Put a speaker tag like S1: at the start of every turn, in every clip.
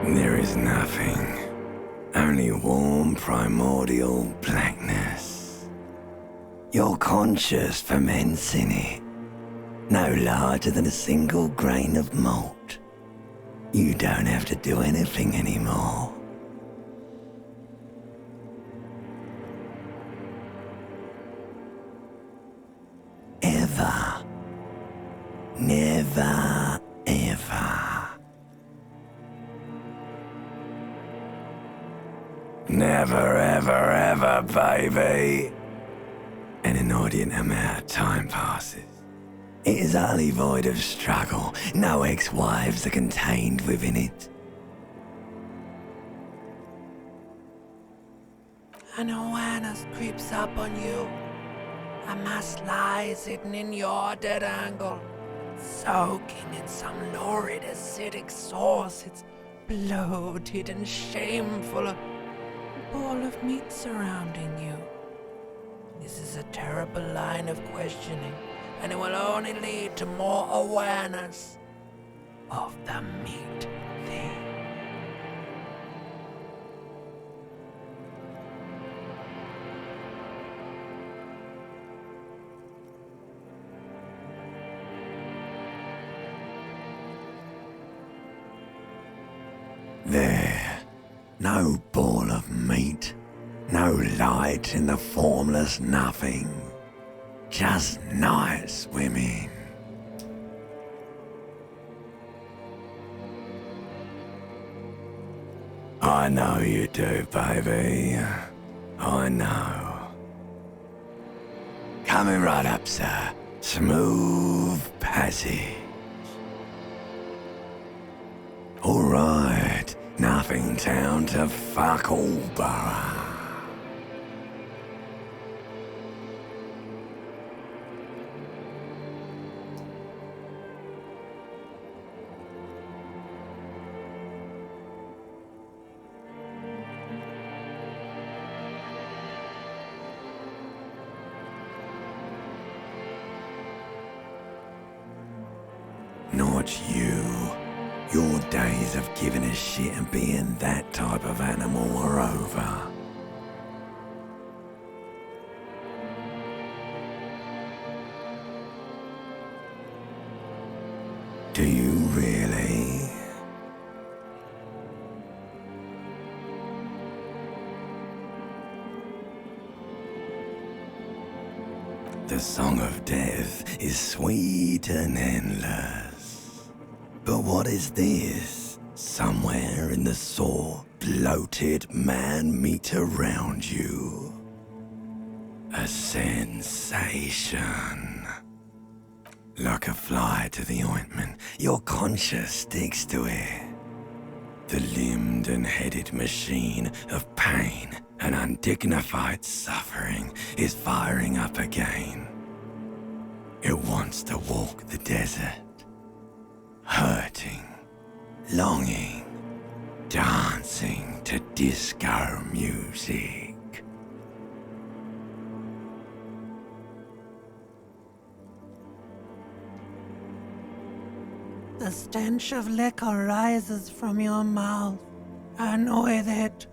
S1: There is nothing. Only warm primordial blackness. Your conscious ferments in it. No larger than a single grain of malt. You don't have to do anything anymore. Ever. Never, ever. Never, ever, ever, baby. An inordinate amount of time passes. It is utterly void of struggle. No ex-wives are contained within it.
S2: An awareness creeps up on you. A mass lies hidden in your dead angle, soaking in some lurid acidic sauce. It's bloated and shameful. A ball of meat surrounding you. This is a terrible line of questioning, and it will only lead to more awareness of the meat thing.
S1: There, no ball of meat, no light in the formless nothing, just nice women. I know you do, baby. I know. Coming right up, sir. Smooth passage. All right, nothing town to fuck all borough. Not you. Your days of giving a shit and being that type of animal are over. Do you really? The song of death is sweet and endless. But what is this? Somewhere in the sore, bloated man meat around you. A sensation. Like a fly to the ointment, your conscience sticks to it. The limbed and headed machine of pain and undignified suffering is firing up again. It wants to walk the desert. Hurting, longing, dancing to disco music.
S2: The stench of liquor rises from your mouth, and with it,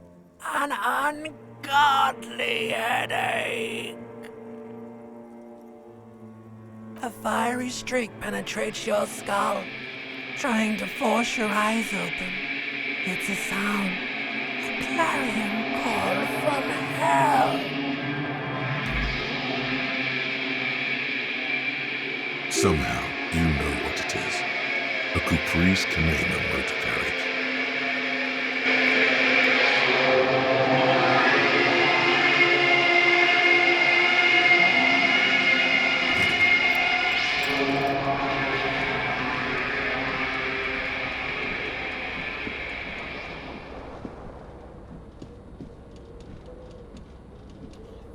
S2: an ungodly headache. A fiery streak penetrates your skull, trying to force your eyes open. It's a sound, a clarion call from hell.
S3: Somehow, you know what it is. A Caprice Canina motor carriage.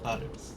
S4: Others.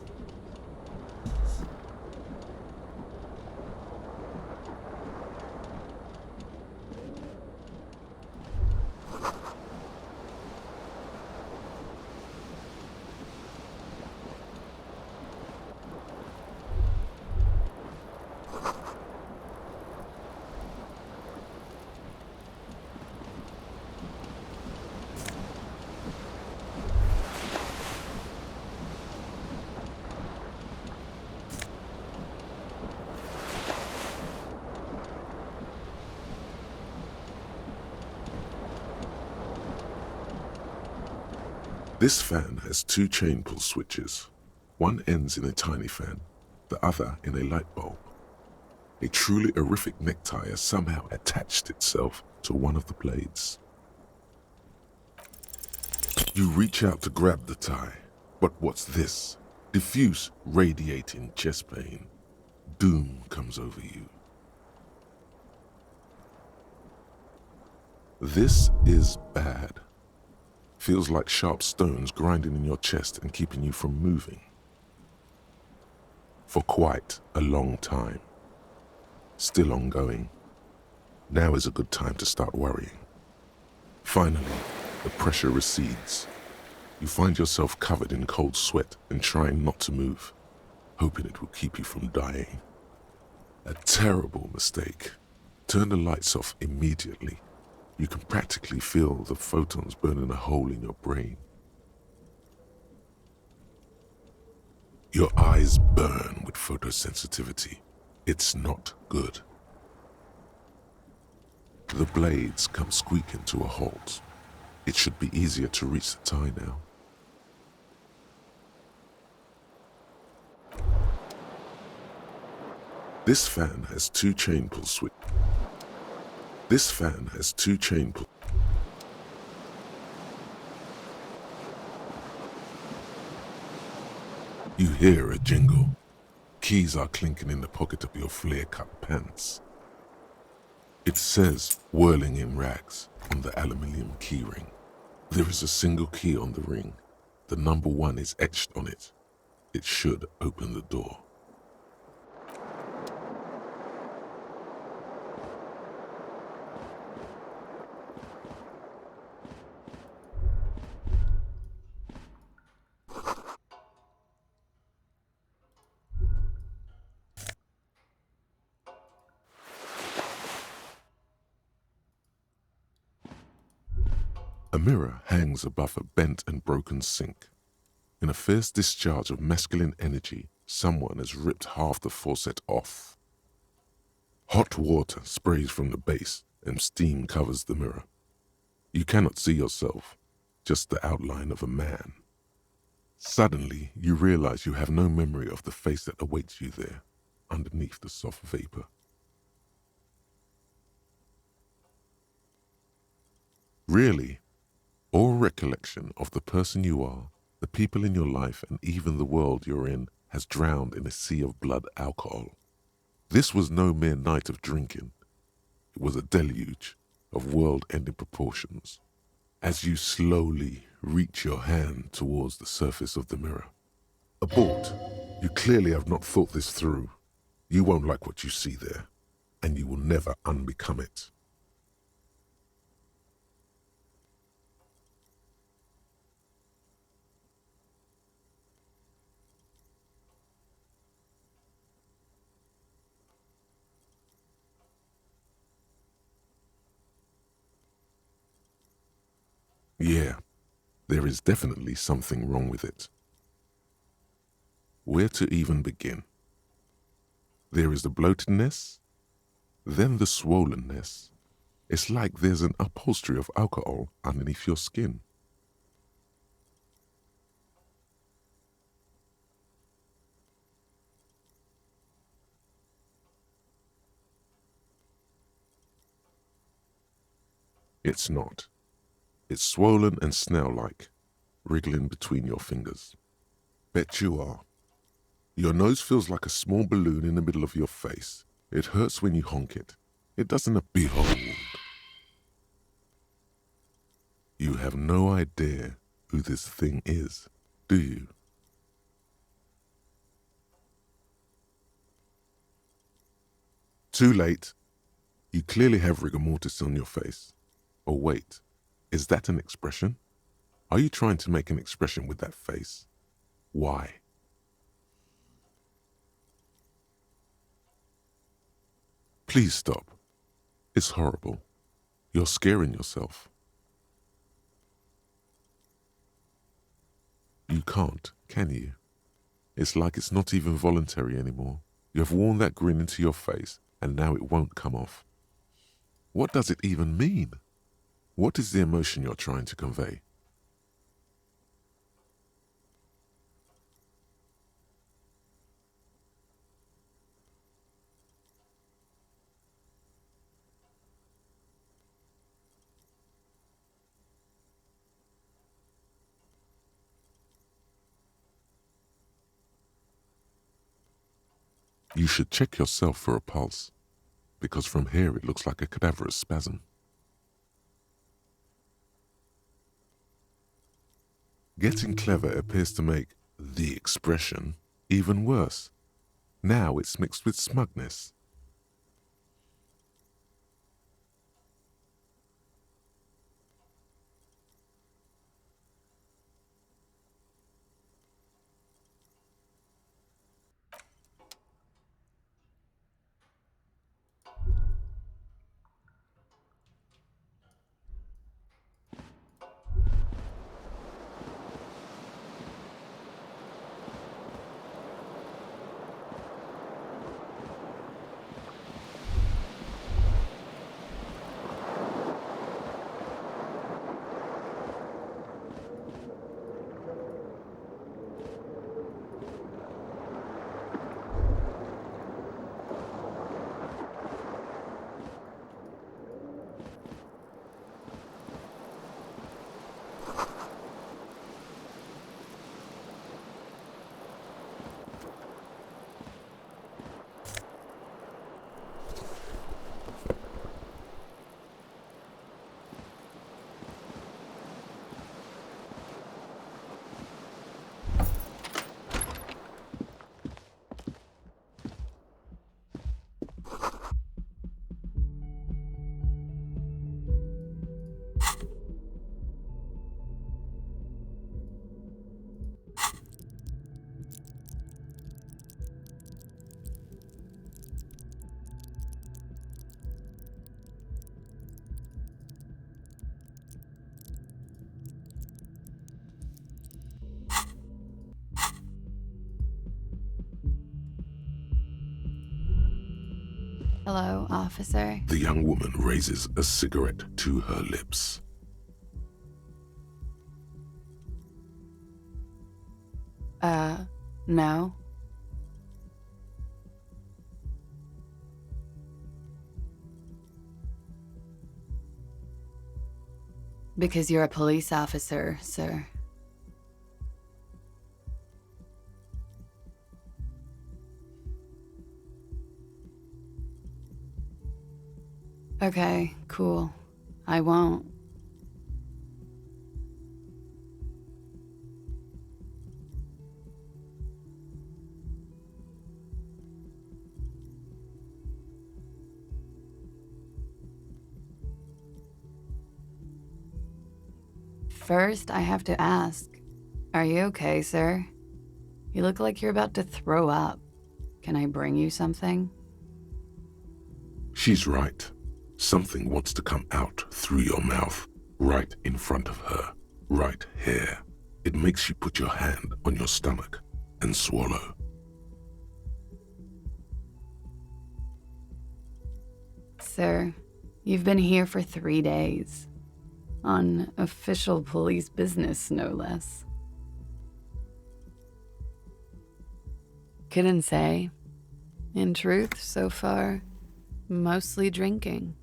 S3: This fan has two chain pull switches. One ends in a tiny fan, the other in a light bulb. A truly horrific necktie has somehow attached itself to one of the blades. You reach out to grab the tie, but what's this? Diffuse, radiating chest pain. Doom comes over you. This is bad. Feels like sharp stones grinding in your chest and keeping you from moving. For quite a long time. Still ongoing. Now is a good time to start worrying. Finally, the pressure recedes. You find yourself covered in cold sweat and trying not to move, hoping it will keep you from dying. A terrible mistake. Turn the lights off immediately. You can practically feel the photons burning a hole in your brain. Your eyes burn with photosensitivity. It's not good. The blades come squeaking to a halt. It should be easier to reach the tie now. This fan has two chain pull switches. This fan has two chain pull. You hear a jingle. Keys are clinking in the pocket of your flare-cut pants. It says, whirling in rags, on the aluminium keyring. There is a single key on the ring. The number 1 is etched on it. It should open the door. A mirror hangs above a bent and broken sink. In a fierce discharge of masculine energy, someone has ripped half the faucet off. Hot water sprays from the base and steam covers the mirror. You cannot see yourself, just the outline of a man. Suddenly, you realize you have no memory of the face that awaits you there, underneath the soft vapor. Really, all recollection of the person you are, the people in your life, and even the world you're in has drowned in a sea of blood alcohol. This was no mere night of drinking. It was a deluge of world-ending proportions. As you slowly reach your hand towards the surface of the mirror. Abort. You clearly have not thought this through. You won't like what you see there, and you will never unbecome it. Yeah, there is definitely something wrong with it. Where to even begin? There is the bloatedness, then the swollenness. It's like there's an upholstery of alcohol underneath your skin. It's not. It's swollen and snail-like, wriggling between your fingers. Bet you are. Your nose feels like a small balloon in the middle of your face. It hurts when you honk it. It doesn't behold. You have no idea who this thing is, do you? Too late. You clearly have rigor mortis on your face. Oh wait, is that an expression? Are you trying to make an expression with that face? Why? Please stop. It's horrible. You're scaring yourself. You can't, can you? It's like it's not even voluntary anymore. You have worn that grin into your face, and now it won't come off. What does it even mean? What is the emotion you're trying to convey? You should check yourself for a pulse, because from here it looks like a cadaverous spasm. Getting clever appears to make the expression even worse. Now it's mixed with smugness.
S5: Hello, officer.
S3: The young woman raises a cigarette to her lips.
S5: No. Because you're a police officer, sir. Okay, cool. I won't. First, I have to ask, are you okay, sir? You look like you're about to throw up. Can I bring you something?
S3: She's right. Something wants to come out through your mouth, right in front of her, right here. It makes you put your hand on your stomach and swallow.
S5: Sir, you've been here for 3 days. On official police business, no less. Couldn't say. In truth, so far, mostly drinking.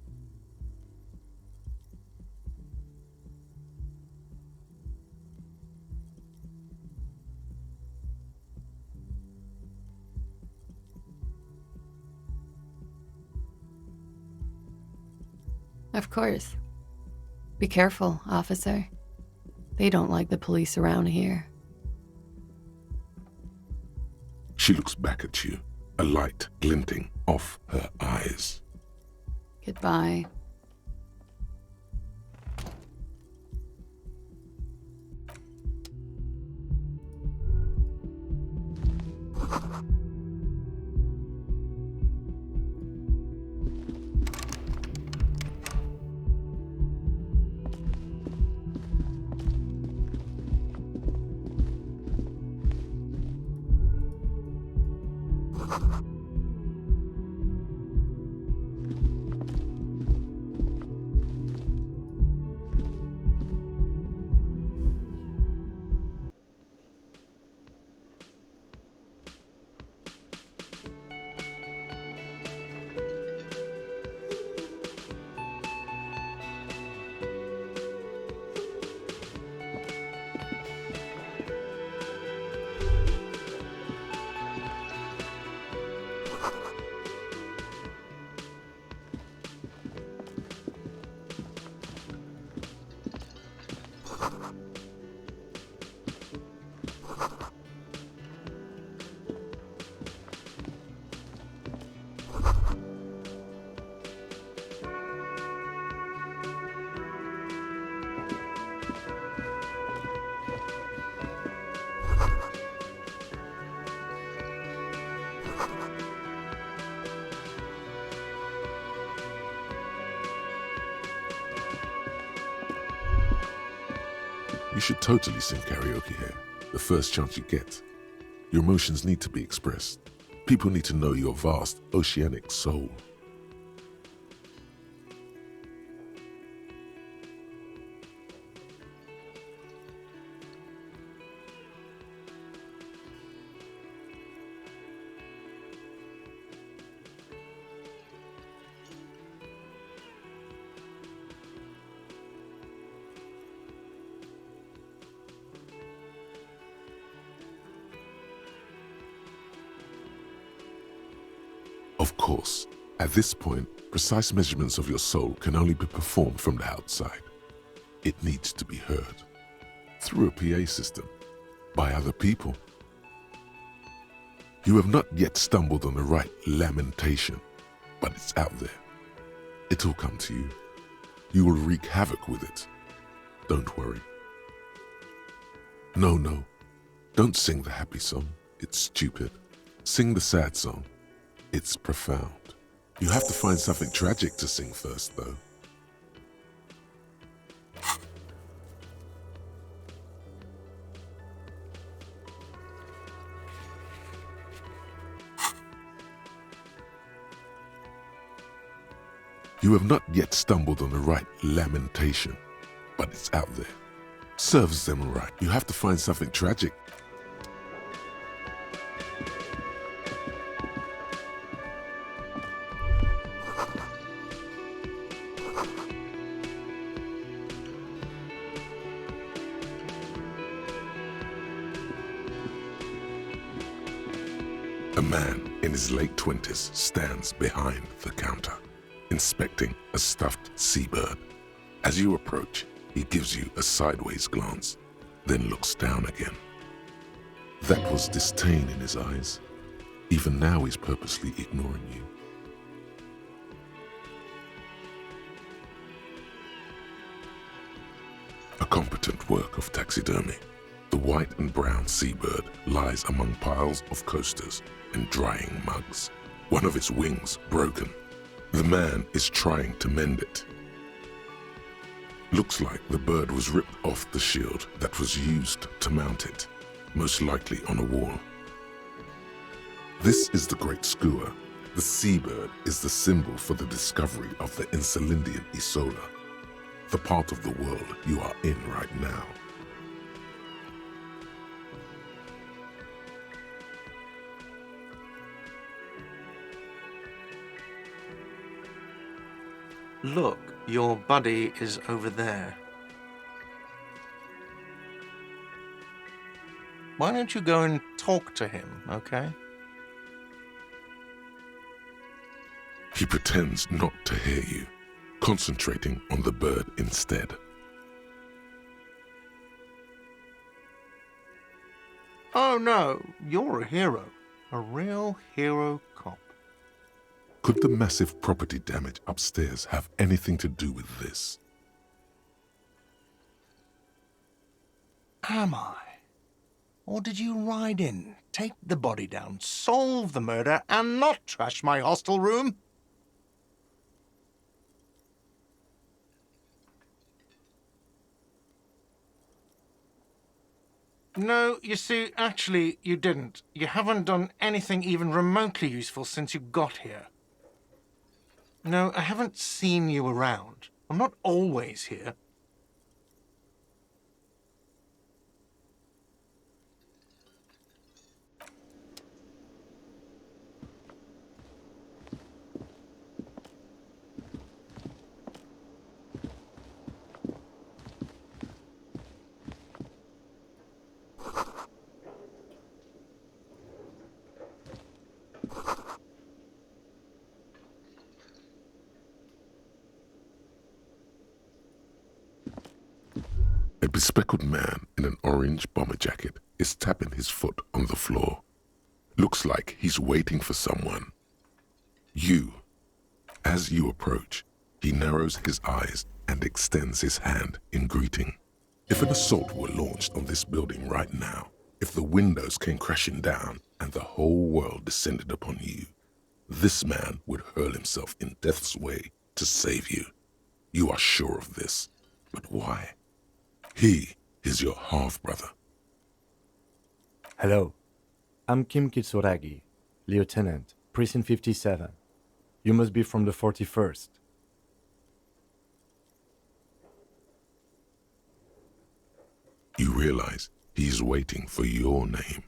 S5: Of course. Be careful, officer. They don't like the police around here.
S3: She looks back at you, a light glinting off her eyes.
S5: Goodbye.
S3: You should totally sing karaoke here, the first chance you get. Your emotions need to be expressed. People need to know your vast, oceanic soul. Of course, at this point, precise measurements of your soul can only be performed from the outside. It needs to be heard through a PA system, by other people. You have not yet stumbled on the right lamentation, but it's out there. It'll come to you. You will wreak havoc with it. Don't worry. No, don't sing the happy song. It's stupid. Sing the sad song. It's profound. You have to find something tragic to sing first, though. You have not yet stumbled on the right lamentation, but it's out there. Serves them right. You have to find something tragic. A man in his late 20s stands behind the counter, inspecting a stuffed seabird. As you approach, he gives you a sideways glance, then looks down again. That was disdain in his eyes. Even now he's purposely ignoring you. A competent work of taxidermy. The white and brown seabird lies among piles of coasters and drying mugs. One of its wings broken. The man is trying to mend it. Looks like the bird was ripped off the shield that was used to mount it, most likely on a wall. This is the Great Skua. The seabird is the symbol for the discovery of the Insulindian Isola, the part of the world you are in right now.
S4: Look, your buddy is over there. Why don't you go and talk to him, okay?
S3: He pretends not to hear you, concentrating on the bird instead.
S4: Oh no, you're a hero. A real hero cop.
S3: Could the massive property damage upstairs have anything to do with this?
S4: Am I? Or did you ride in, take the body down, solve the murder, and not trash my hostel room? No, you see, actually, you didn't. You haven't done anything even remotely useful since you got here. No, I haven't seen you around. I'm not always here.
S3: A bespectacled man in an orange bomber jacket is tapping his foot on the floor. Looks like he's waiting for someone. You. As you approach, he narrows his eyes and extends his hand in greeting. If an assault were launched on this building right now, if the windows came crashing down and the whole world descended upon you, this man would hurl himself in death's way to save you. You are sure of this. But why? He is your half-brother.
S6: Hello. I'm Kim Kitsuragi, Lieutenant, Precinct 57. You must be from the 41st.
S3: You realize he's waiting for your name.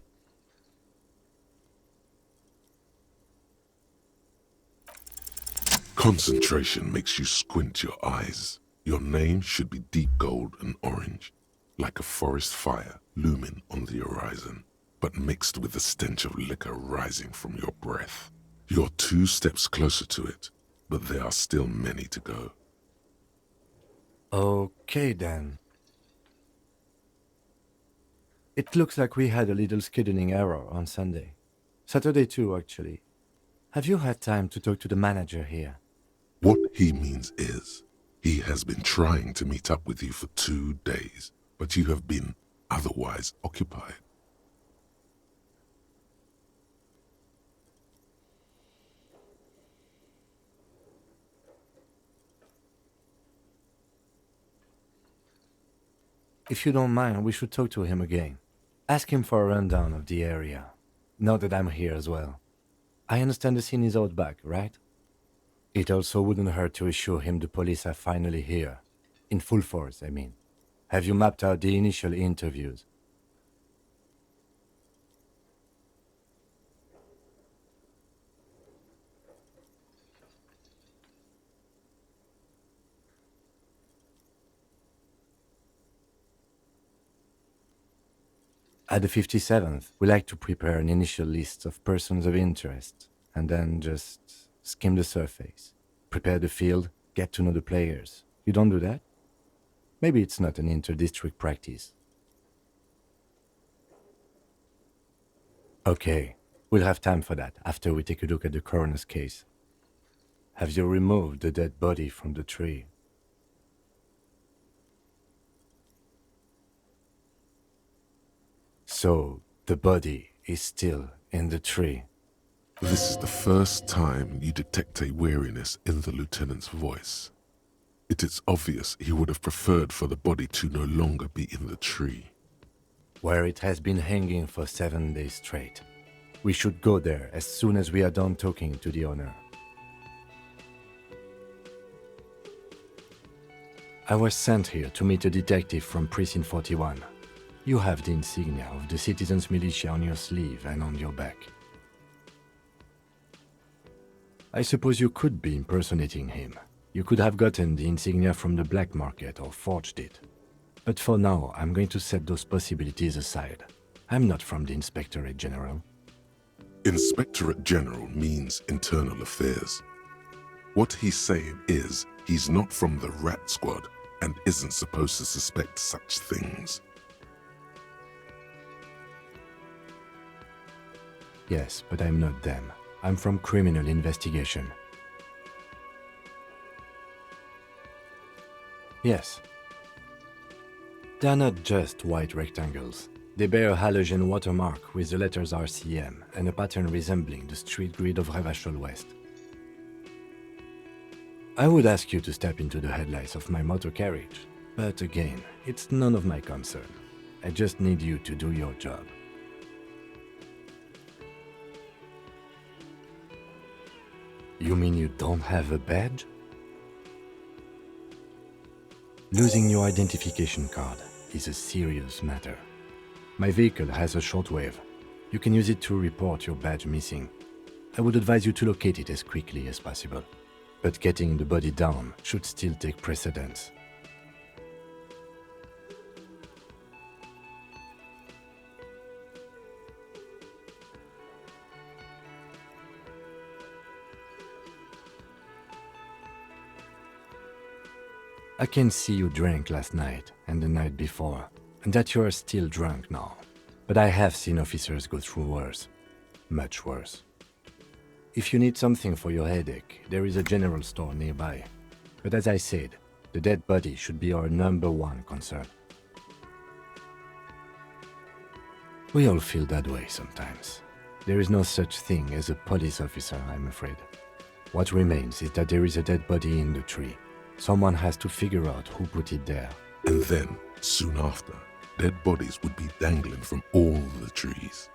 S3: Concentration makes you squint your eyes. Your name should be deep gold and orange, like a forest fire looming on the horizon, but mixed with the stench of liquor rising from your breath. You're 2 steps closer to it, but there are still many to go.
S6: Okay then. It looks like we had a little scheduling error on Sunday. Saturday too, actually. Have you had time to talk to the manager here?
S3: What he means is, he has been trying to meet up with you for 2 days, but you have been otherwise occupied.
S6: If you don't mind, we should talk to him again. Ask him for a rundown of the area. Now that I'm here as well. I understand the scene is out back, right? It also wouldn't hurt to assure him the police are finally here. In full force, I mean. Have you mapped out the initial interviews? At the 57th, we like to prepare an initial list of persons of interest, and then just skim the surface. Prepare the field, get to know the players. You don't do that? Maybe it's not an inter-district practice. Okay, we'll have time for that after we take a look at the coroner's case. Have you removed the dead body from the tree? So, the body is still in the tree.
S3: This is the first time you detect a weariness in the lieutenant's voice. It is obvious he would have preferred for the body to no longer be in the tree.
S6: Where it has been hanging for 7 days straight. We should go there as soon as we are done talking to the owner. I was sent here to meet a detective from Precinct 41. You have the insignia of the Citizens Militia on your sleeve and on your back. I suppose you could be impersonating him. You could have gotten the insignia from the black market or forged it. But for now, I'm going to set those possibilities aside. I'm not from the Inspectorate General.
S3: Inspectorate General means internal affairs. What he's saying is he's not from the rat squad and isn't supposed to suspect such things.
S6: Yes, but I'm not them. I'm from criminal investigation. Yes. They're not just white rectangles. They bear a halogen watermark with the letters RCM and a pattern resembling the street grid of Revachol West. I would ask you to step into the headlights of my motor carriage, but again, it's none of my concern. I just need you to do your job. You mean you don't have a badge? Losing your identification card is a serious matter. My vehicle has a shortwave. You can use it to report your badge missing. I would advise you to locate it as quickly as possible. But getting the body down should still take precedence. I can see you drank last night and the night before, and that you are still drunk now. But I have seen officers go through worse. Much worse. If you need something for your headache, there is a general store nearby. But as I said, the dead body should be our #1 concern. We all feel that way sometimes. There is no such thing as a police officer, I'm afraid. What remains is that there is a dead body in the tree. Someone has to figure out who put it there.
S3: And then, soon after, dead bodies would be dangling from all the trees.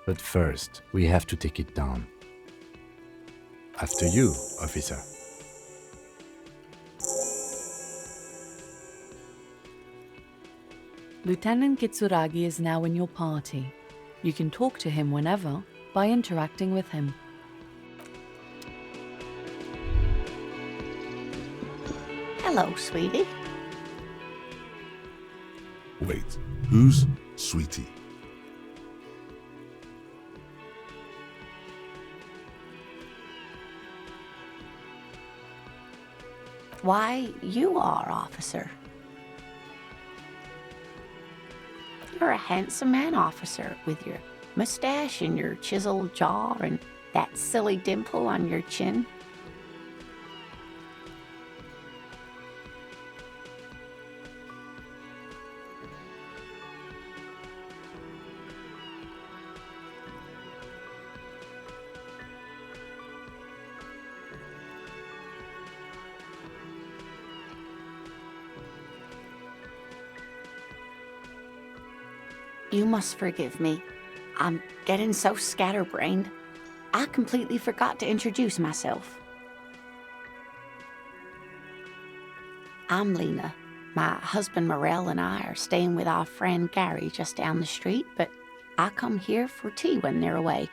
S6: But first, we have to take it down. After you, officer.
S7: Lieutenant Kitsuragi is now in your party. You can talk to him whenever by interacting with him.
S8: Hello, sweetie.
S3: Wait, who's Sweetie?
S8: Why, you are, officer. You're a handsome man, officer, with your mustache and your chiseled jaw and that silly dimple on your chin. You must forgive me. I'm getting so scatterbrained. I completely forgot to introduce myself. I'm Lena. My husband Morel and I are staying with our friend Gary just down the street, but I come here for tea when they're away.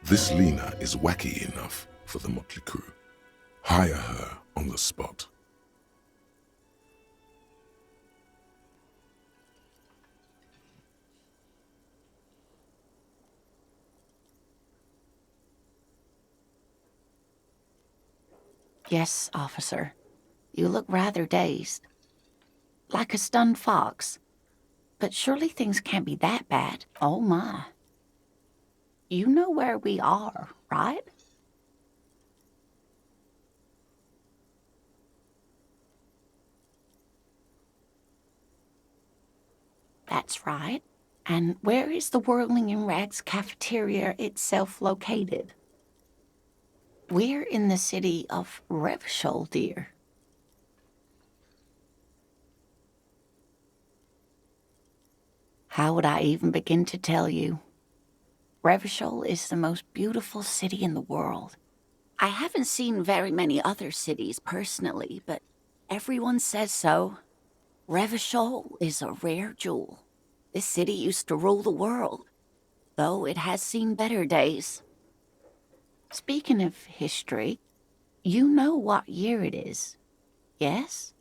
S3: This Lena is wacky enough for the motley crew. Hire her on the spot.
S8: Yes, officer. You look rather dazed. Like a stunned fox. But surely things can't be that bad. Oh my. You know where we are, right? That's right. And where is the Whirling in Rags cafeteria itself located? We're in the city of Revachol, dear. How would I even begin to tell you? Revachol is the most beautiful city in the world. I haven't seen very many other cities personally, but everyone says so. Revachol is a rare jewel. This city used to rule the world, though it has seen better days. Speaking of history, you know what year it is, yes?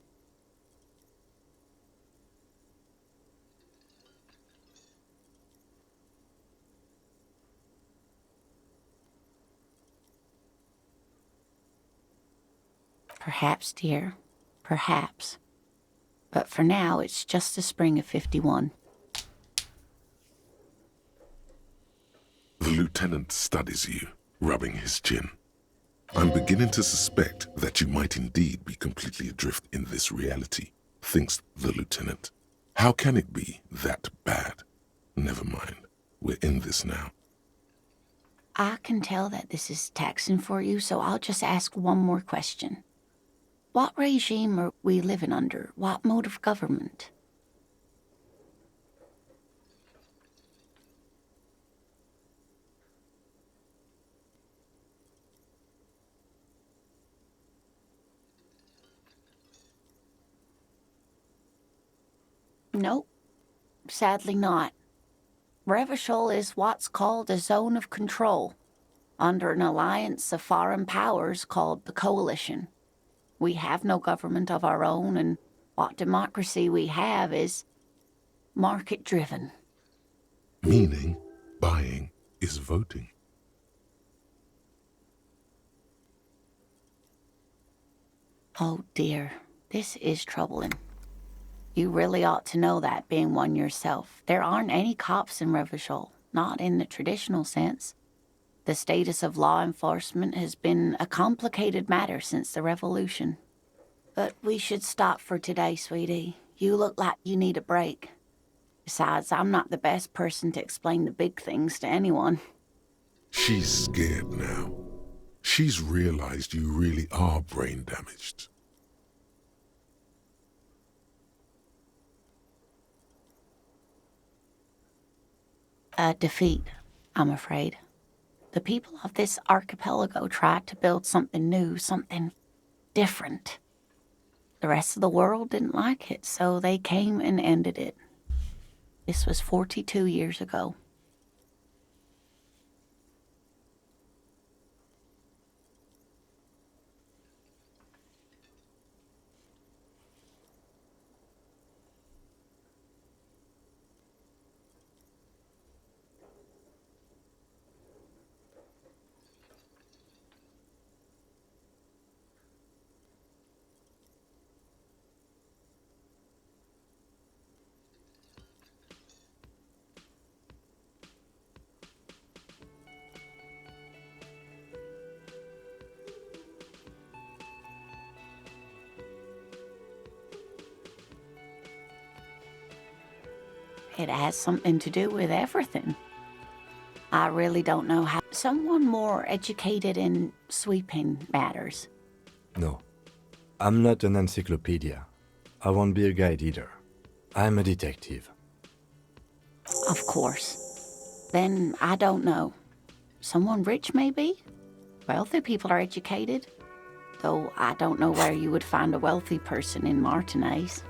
S8: Perhaps, dear, perhaps. But for now, it's just the spring of 51.
S3: The lieutenant studies you, rubbing his chin. I'm beginning to suspect that you might indeed be completely adrift in this reality, thinks the lieutenant. How can it be that bad? Never mind. We're in this now.
S8: I can tell that this is taxing for you, so I'll just ask one more question. What regime are we living under? What mode of government? Nope, sadly not. Revachol is what's called a zone of control, under an alliance of foreign powers called the Coalition. We have no government of our own, and what democracy we have is market-driven.
S3: Meaning, buying is voting.
S8: Oh dear, this is troubling. You really ought to know that, being one yourself. There aren't any cops in Revachol, not in the traditional sense. The status of law enforcement has been a complicated matter since the revolution. But we should stop for today, sweetie. You look like you need a break. Besides, I'm not the best person to explain the big things to anyone.
S3: She's scared now. She's realized you really are brain damaged.
S8: A defeat, I'm afraid. The people of this archipelago tried to build something new, something different. The rest of the world didn't like it, so they came and ended it. This was 42 years ago. It has something to do with everything. I really don't know how. Someone more educated in sweeping matters.
S6: No, I'm not an encyclopedia. I won't be a guide either. I'm a detective.
S8: Of course. Then I don't know. Someone rich, maybe? Wealthy people are educated. Though I don't know where you would find a wealthy person in Martinez.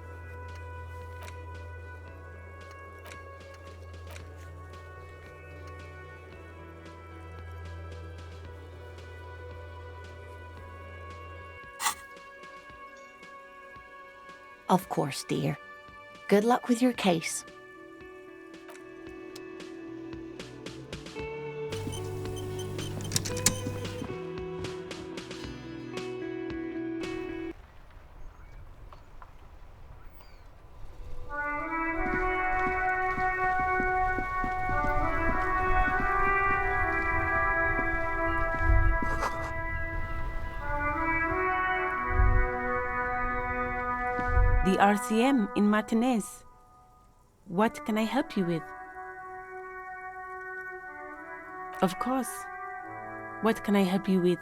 S8: Of course, dear. Good luck with your case.
S9: The RCM in Martinez. What can I help you with? Of course. What can I help you with?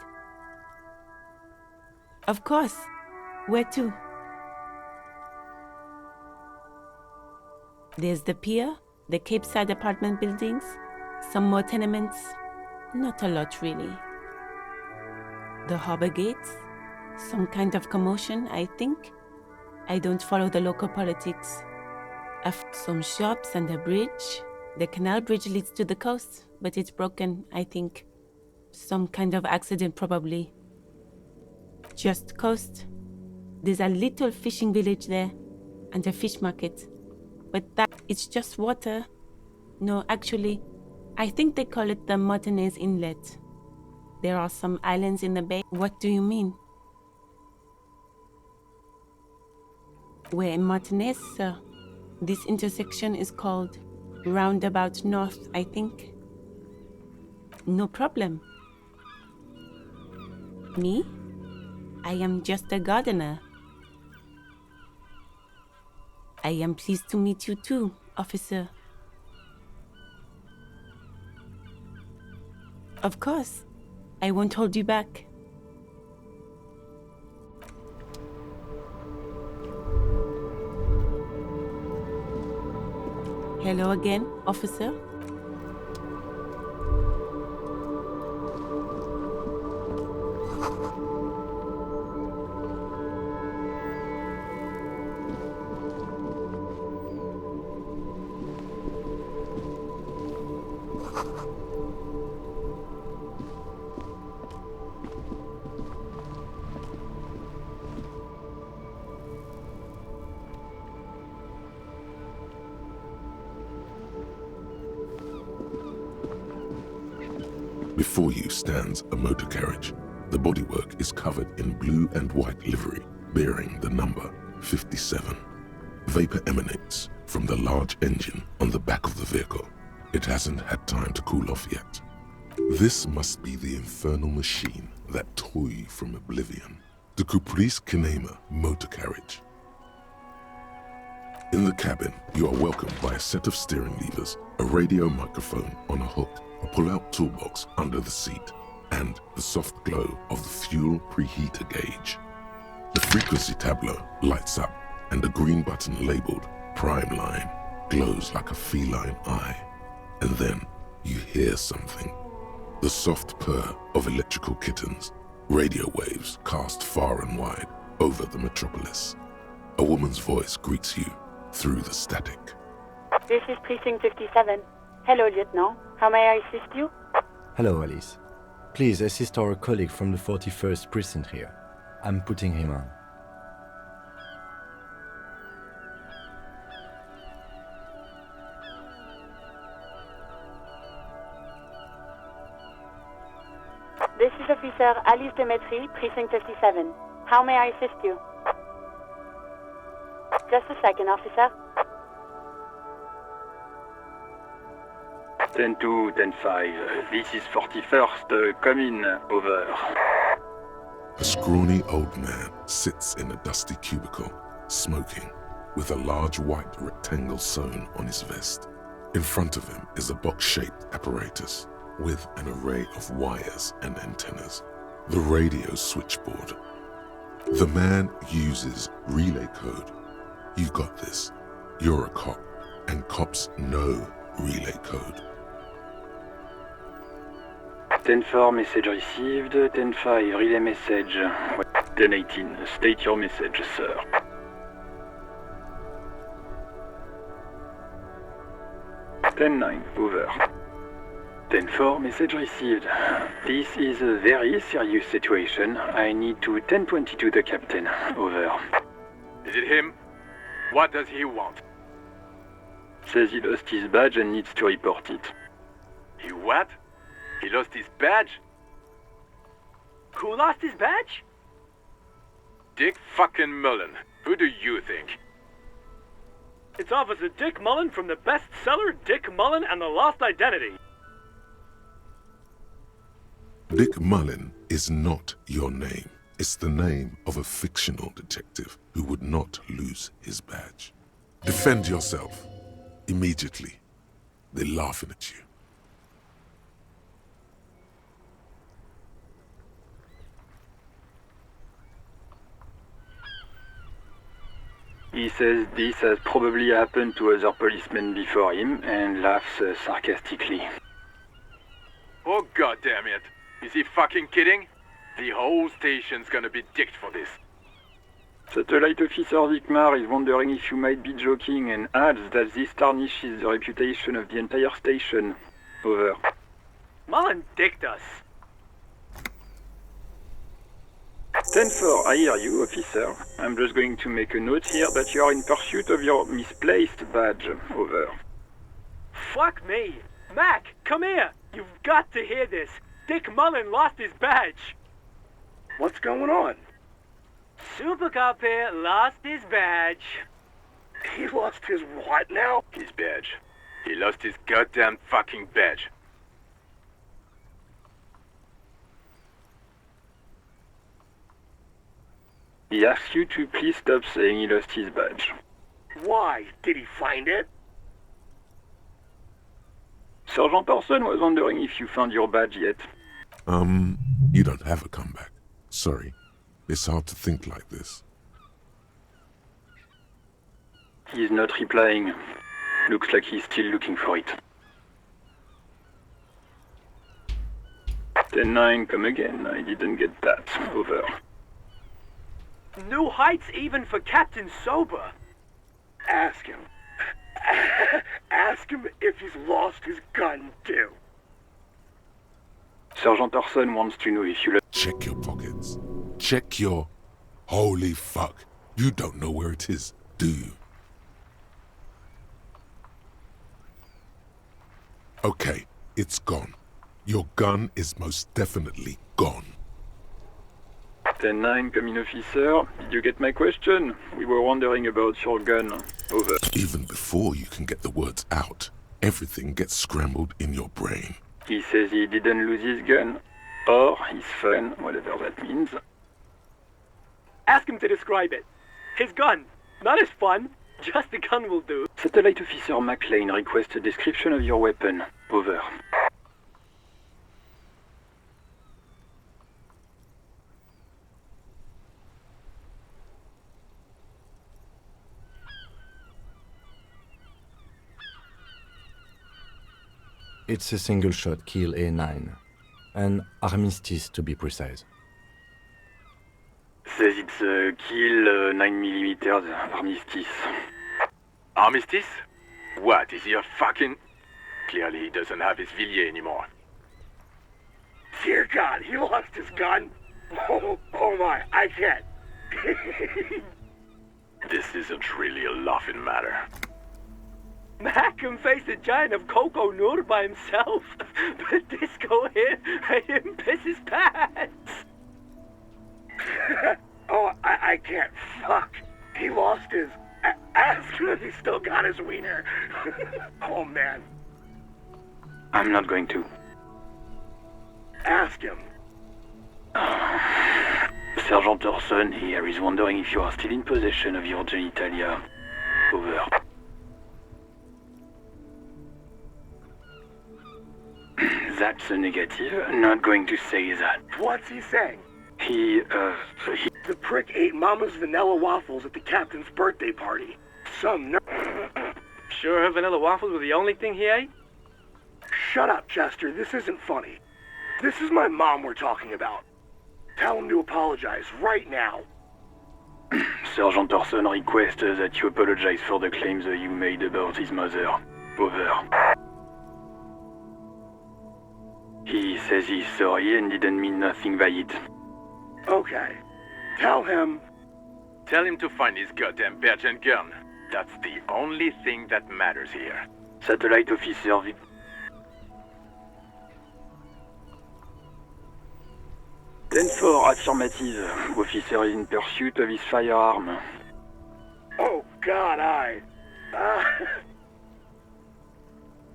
S9: Of course. Where to? There's the pier, the Cape Side apartment buildings, some more tenements. Not a lot, really. The harbor gates, some kind of commotion, I think. I don't follow the local politics. Some shops and a bridge. The canal bridge leads to the coast, but it's broken, I think. Some kind of accident, probably. Just coast. There's a little fishing village there, and a fish market. But it's just water. No, actually, I think they call it the Martinez Inlet. There are some islands in the bay. What do you mean? We're in Martinez, sir. This intersection is called Roundabout North, I think. No problem. Me? I am just a gardener. I am pleased to meet you too, officer. Of course. I won't hold you back. Hello again, officer.
S3: Before you stands a motor carriage. The bodywork is covered in blue and white livery, bearing the number 57. Vapor emanates from the large engine on the back of the vehicle. It hasn't had time to cool off yet. This must be the infernal machine that tore you from oblivion. The Caprice Kinema motor carriage. In the cabin, you are welcomed by a set of steering levers, a radio microphone on a hook, a pull-out toolbox under the seat, and the soft glow of the fuel preheater gauge. The frequency tableau lights up, and a green button labeled Prime Line glows like a feline eye. And then you hear something. The soft purr of electrical kittens, radio waves cast far and wide over the metropolis. A woman's voice greets you through the static.
S10: This is Precinct 57. Hello, Lieutenant. How may I assist you?
S6: Hello, Alice. Please assist our colleague from the 41st precinct here. I'm putting him on.
S10: This is Officer Alice Demetri, Precinct 57. How may I assist you? Just a second, officer.
S11: 10-2, 10-5. This is 41st. Come in. Over.
S3: A scrawny old man sits in a dusty cubicle, smoking, with a large white rectangle sewn on his vest. In front of him is a box-shaped apparatus with an array of wires and antennas. The radio switchboard. The man uses relay code. You got this. You're a cop, and cops know relay code.
S11: 10-4, message received. 10-5, relay message. 10-18, state your message, sir. 10-9, over. 10-4, message received. This is a very serious situation. I need to 10-22 the captain. Over.
S12: Is it him? What does he want?
S11: Says he lost his badge and needs to report it.
S12: He what? He lost his badge?
S2: Who lost his badge?
S12: Dick fucking Mullen. Who do you think?
S2: It's Officer Dick Mullen from the bestseller Dick Mullen and the Lost Identity.
S3: Dick Mullen is not your name. It's the name of a fictional detective who would not lose his badge. Defend yourself. Immediately. They're laughing at you.
S11: He says this has probably happened to other policemen before him and laughs sarcastically.
S12: Oh goddamn it! Is he fucking kidding? The whole station's gonna be dicked for this.
S11: Satellite Officer Vikmar is wondering if you might be joking and adds that this tarnishes the reputation of the entire station. Over.
S2: Mullen dicked us.
S11: 10-4, I hear you, officer. I'm just going to make a note here that you are in pursuit of your misplaced badge. Over.
S2: Fuck me. Mac, come here. You've got to hear this. Dick Mullen lost his badge.
S12: What's going on?
S2: Super Cop here lost his badge.
S12: He lost his what now? His badge. He lost his goddamn fucking badge.
S11: He asks you to please stop saying he lost his badge.
S12: Why? Did he find it?
S11: Sergeant Person was wondering if you found your badge yet.
S3: You don't have a comeback. Sorry. It's hard to think like this.
S11: He's not replying. Looks like he's still looking for it. 10-9, come again. I didn't get that. Over.
S2: New heights even for Captain Sober.
S12: Ask him. Ask him if he's lost his gun, too.
S11: Sergeant Person wants to know if you
S3: Check your pockets. Check your... Holy fuck. You don't know where it is, do you? Okay, it's gone. Your gun is most definitely gone.
S11: 10-9, come in, officer. Did you get my question? We were wondering about your gun. Over.
S3: Even before you can get the words out, everything gets scrambled in your brain.
S11: He says he didn't lose his gun. Or his phone, whatever that means.
S2: Ask him to describe it. His gun. Not his fun. Just the gun will do.
S11: Satellite Officer McLean requests a description of your weapon. Over.
S6: It's a single-shot kill A9. An armistice, to be precise.
S11: Says it's a kill 9mm armistice.
S12: Armistice? What, is he a fucking... Clearly he doesn't have his Villiers anymore.
S13: Dear God, he lost his gun. Oh my, I can't.
S12: This isn't really a laughing matter.
S13: Mac can face a giant of Coco Nur by himself, but Disco here made him piss his pants. Oh, I can't. Fuck. He lost his ass, but he still got his wiener. Oh man.
S11: I'm not going to.
S13: Ask him.
S11: Sergeant Orson here is wondering if you are still in possession of your genitalia. Over. That's a negative. Not going to say that.
S13: What's he saying?
S11: He
S13: The prick ate Mama's vanilla waffles at the captain's birthday party. Some
S14: Sure her vanilla waffles were the only thing he ate?
S13: Shut up, Chester. This isn't funny. This is my mom we're talking about. Tell him to apologize right now.
S11: Sergeant Orson requests that you apologize for the claims you made about his mother. Over. He says he's sorry and didn't mean nothing by it.
S13: Okay. Tell him.
S12: Tell him to find his goddamn badge and gun. That's the only thing that matters here.
S11: Satellite officer. 10-4, affirmative. Officer is in pursuit of his firearm.
S13: Oh, God,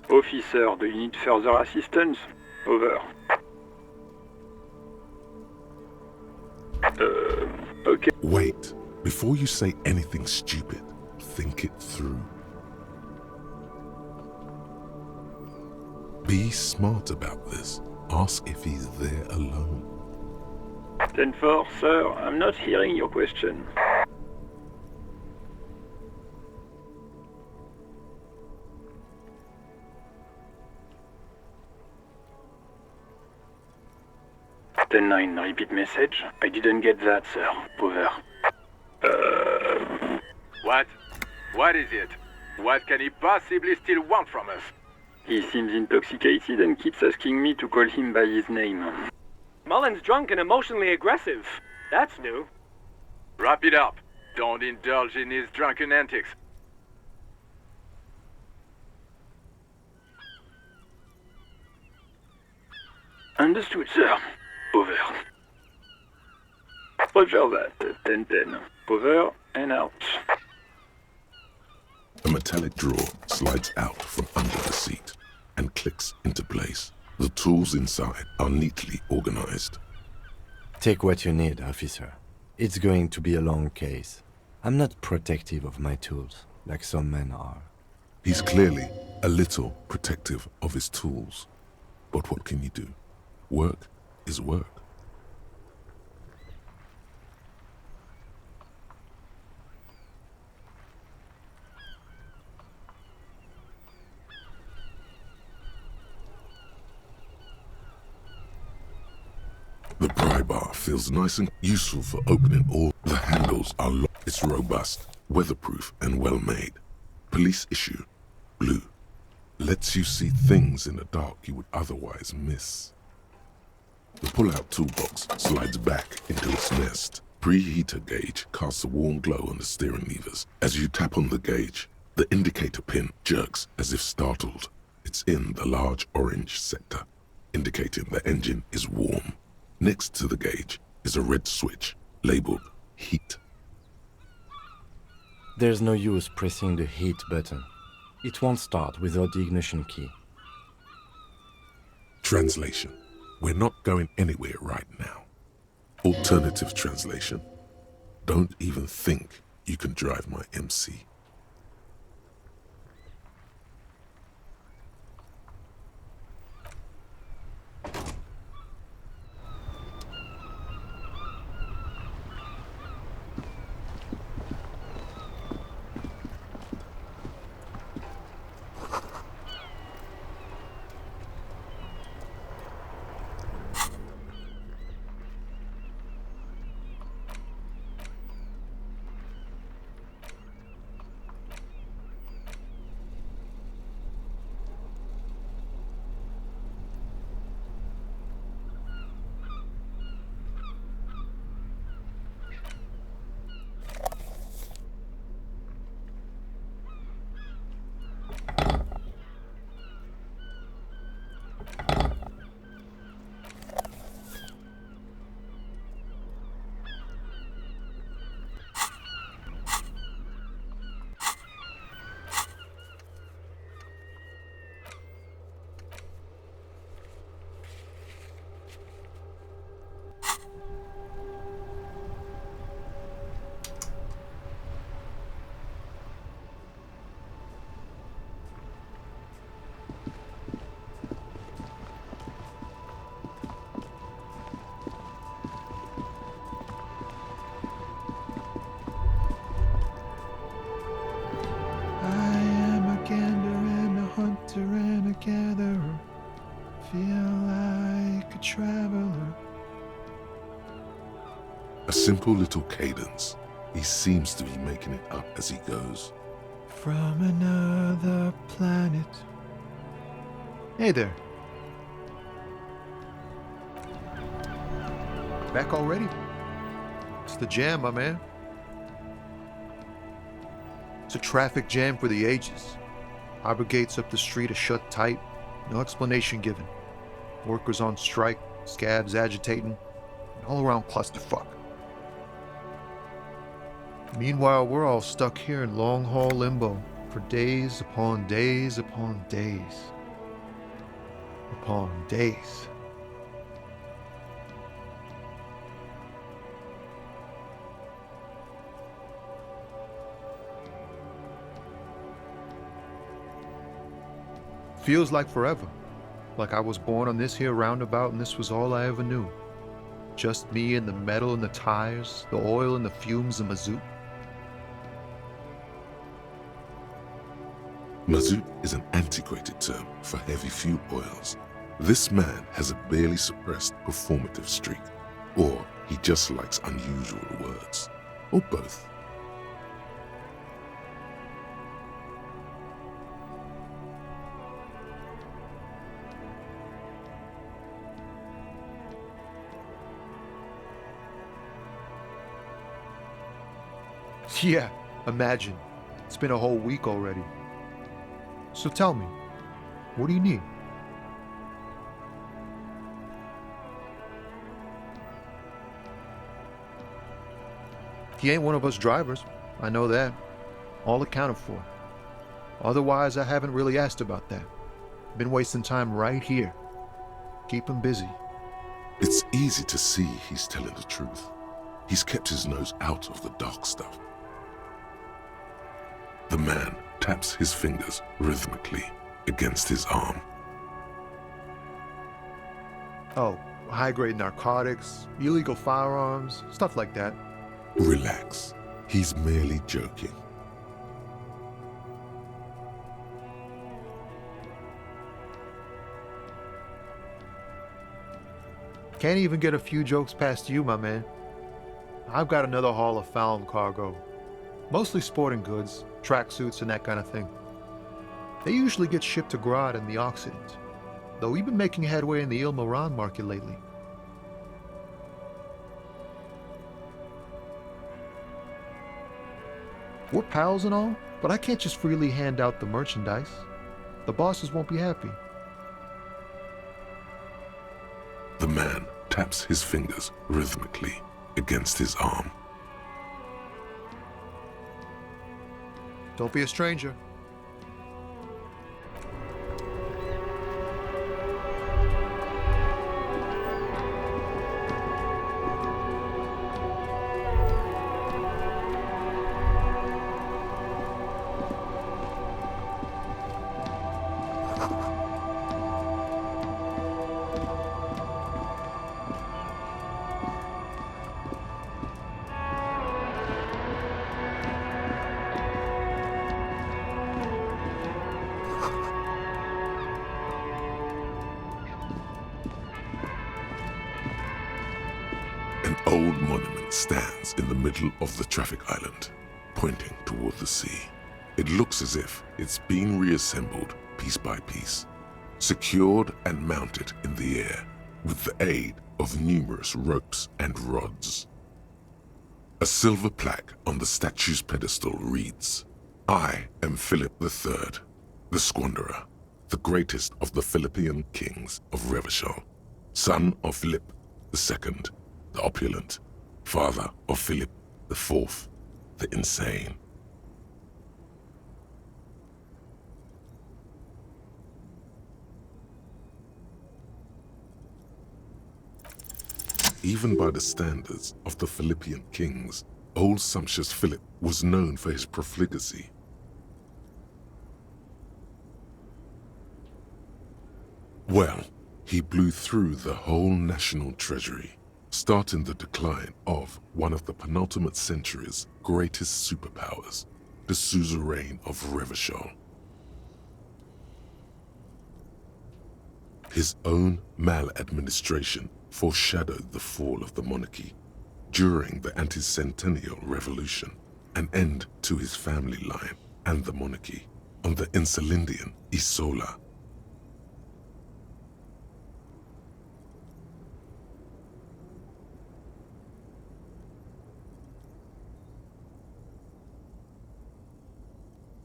S11: Officer, do you need further assistance? Over. Okay.
S3: Wait. Before you say anything stupid, think it through. Be smart about this. Ask if he's there alone.
S11: 10-4, sir, I'm not hearing your question. Ten-9, repeat message. I didn't get that, sir. Over.
S12: What? What is it? What can he possibly still want from us?
S11: He seems intoxicated and keeps asking me to call him by his name.
S14: Mullen's drunk and emotionally aggressive. That's new.
S12: Wrap it up. Don't indulge in his drunken antics.
S11: Understood, sir. Over. Roger that. 10-10. Over and out.
S3: A metallic drawer slides out from under the seat and clicks into place. The tools inside are neatly organized.
S6: Take what you need, officer. It's going to be a long case. I'm not protective of my tools, like some men are.
S3: He's clearly a little protective of his tools. But what can you do? Work is work. The pry bar feels nice and useful for opening all. The handles are locked. It's robust, weatherproof, and well made. Police issue, blue. Lets you see things in the dark you would otherwise miss. The pull-out toolbox slides back into its nest. Preheater gauge casts a warm glow on the steering levers. As you tap on the gauge, the indicator pin jerks as if startled. It's in the large orange sector, indicating the engine is warm. Next to the gauge is a red switch labeled heat.
S6: There's no use pressing the heat button. It won't start without the ignition key.
S3: Translation. We're not going anywhere right now. Alternative translation. Don't even think you can drive my MC.
S15: traveler.
S3: A simple little cadence. He seems to be making it up as he goes.
S15: From another planet. Hey there. Back already? It's the jam, my man. It's a traffic jam for the ages. Harbor gates up the street are shut tight. No explanation given. Workers on strike, scabs agitating, an all-around clusterfuck. Meanwhile, we're all stuck here in long-haul limbo for days upon days upon days. Upon days. Feels like forever. Like I was born on this here roundabout and this was all I ever knew. Just me and the metal and the tires, the oil and the fumes of mazout.
S3: Mazout is an antiquated term for heavy fuel oils. This man has a barely suppressed performative streak, or he just likes unusual words, or both.
S15: Yeah, imagine. It's been a whole week already. So tell me, what do you need? He ain't one of us drivers. I know that. All accounted for. Otherwise, I haven't really asked about that. Been wasting time right here. Keep him busy.
S3: It's easy to see he's telling the truth. He's kept his nose out of the dark stuff. The man taps his fingers rhythmically against his arm.
S15: Oh, high-grade narcotics, illegal firearms, stuff like that.
S3: Relax. He's merely joking.
S15: Can't even get a few jokes past you, my man. I've got another haul of found cargo. Mostly sporting goods, tracksuits, and that kind of thing. They usually get shipped to Grad and the Occident, though we've been making headway in the Il Moran market lately. We're pals and all, but I can't just freely hand out the merchandise. The bosses won't be happy.
S3: The man taps his fingers rhythmically against his arm.
S15: Don't be a stranger.
S3: An old monument stands in the middle of the traffic island, pointing toward the sea. It looks as if it's been reassembled piece by piece, secured and mounted in the air with the aid of numerous ropes and rods. A silver plaque on the statue's pedestal reads, "I am Philip III, the Squanderer, the greatest of the Philippian kings of Revachol, son of Philip II, the opulent, father of Philip IV, the insane." Even by the standards of the Philippian kings, old sumptuous Philip was known for his profligacy. Well, he blew through the whole national treasury, starting the decline of one of the penultimate century's greatest superpowers, the suzerain of Revachol. His own maladministration foreshadowed the fall of the monarchy during the anti-centennial revolution, an end to his family line and the monarchy on the Insulindian Isola.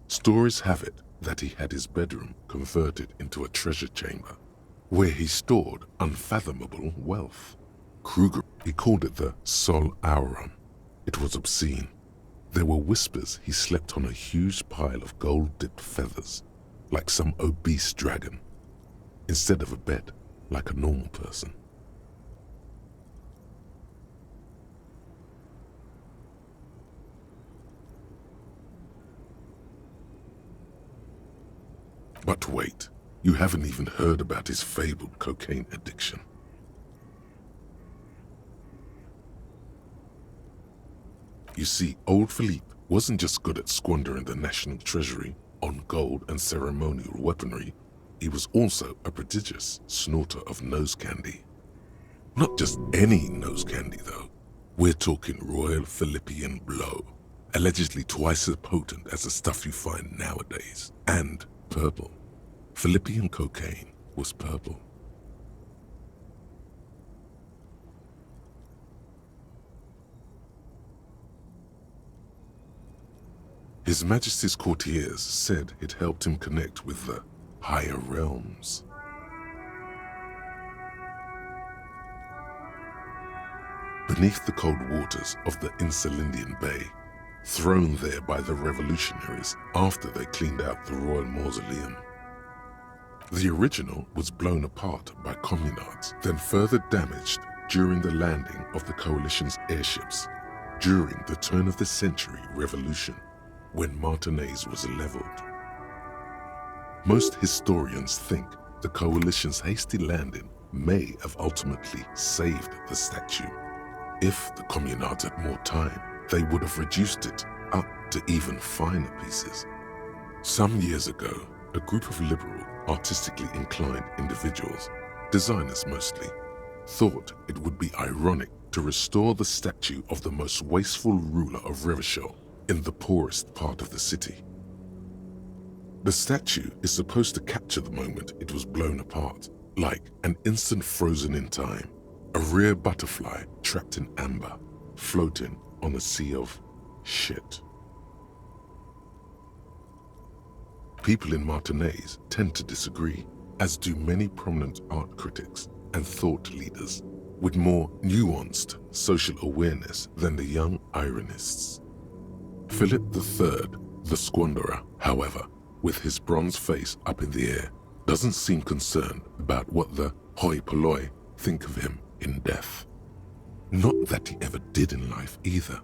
S3: Stories have it that he had his bedroom converted into a treasure chamber, where he stored unfathomable wealth. Kruger, he called it the Sol Aurum. It was obscene. There were whispers he slept on a huge pile of gold-dipped feathers, like some obese dragon, instead of a bed, like a normal person. But wait, you haven't even heard about his fabled cocaine addiction. You see, old Philippe wasn't just good at squandering the national treasury on gold and ceremonial weaponry, he was also a prodigious snorter of nose candy. Not just any nose candy, though. We're talking Royal Philippian Blow, allegedly twice as potent as the stuff you find nowadays, and purple. Philippian cocaine was purple. His Majesty's courtiers said it helped him connect with the higher realms. Beneath the cold waters of the Insulindian Bay, thrown there by the revolutionaries after they cleaned out the royal mausoleum. The original was blown apart by communards, then further damaged during the landing of the coalition's airships during the turn-of-the-century revolution, when Martinez was leveled. Most historians think the coalition's hasty landing may have ultimately saved the statue. If the communards had more time, they would have reduced it up to even finer pieces. Some years ago, a group of liberal, artistically inclined individuals, designers mostly, thought it would be ironic to restore the statue of the most wasteful ruler of Revachol in the poorest part of the city. The statue is supposed to capture the moment it was blown apart, like an instant frozen in time, a rare butterfly trapped in amber, floating on a sea of shit. People in Martinez tend to disagree, as do many prominent art critics and thought leaders with more nuanced social awareness than the young ironists. Philip III, the squanderer, however, with his bronze face up in the air, doesn't seem concerned about what the hoi polloi think of him in death. Not that he ever did in life either.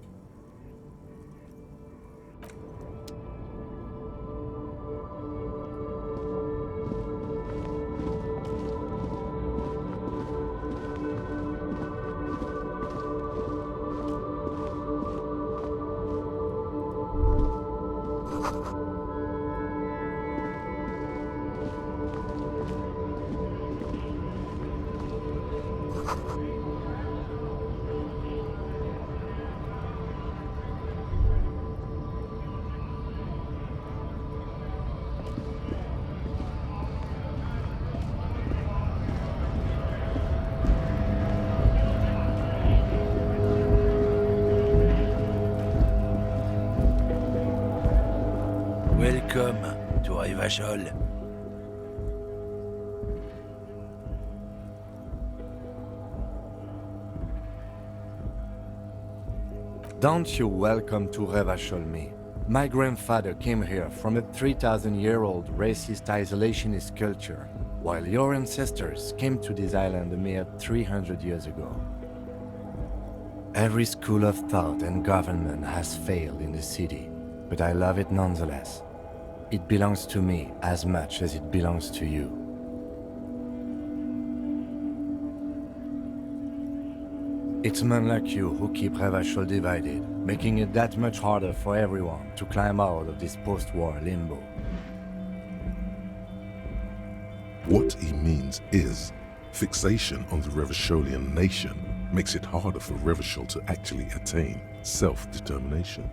S2: Welcome to Revachol.
S6: Don't you welcome to Revachol me. My grandfather came here from a 3,000-year-old racist isolationist culture, while your ancestors came to this island a mere 300 years ago. Every school of thought and government has failed in the city, but I love it nonetheless. It belongs to me as much as it belongs to you. It's men like you who keep Revachol divided, making it that much harder for everyone to climb out of this post-war limbo.
S3: What he means is, fixation on the Revacholian nation makes it harder for Revachol to actually attain self-determination.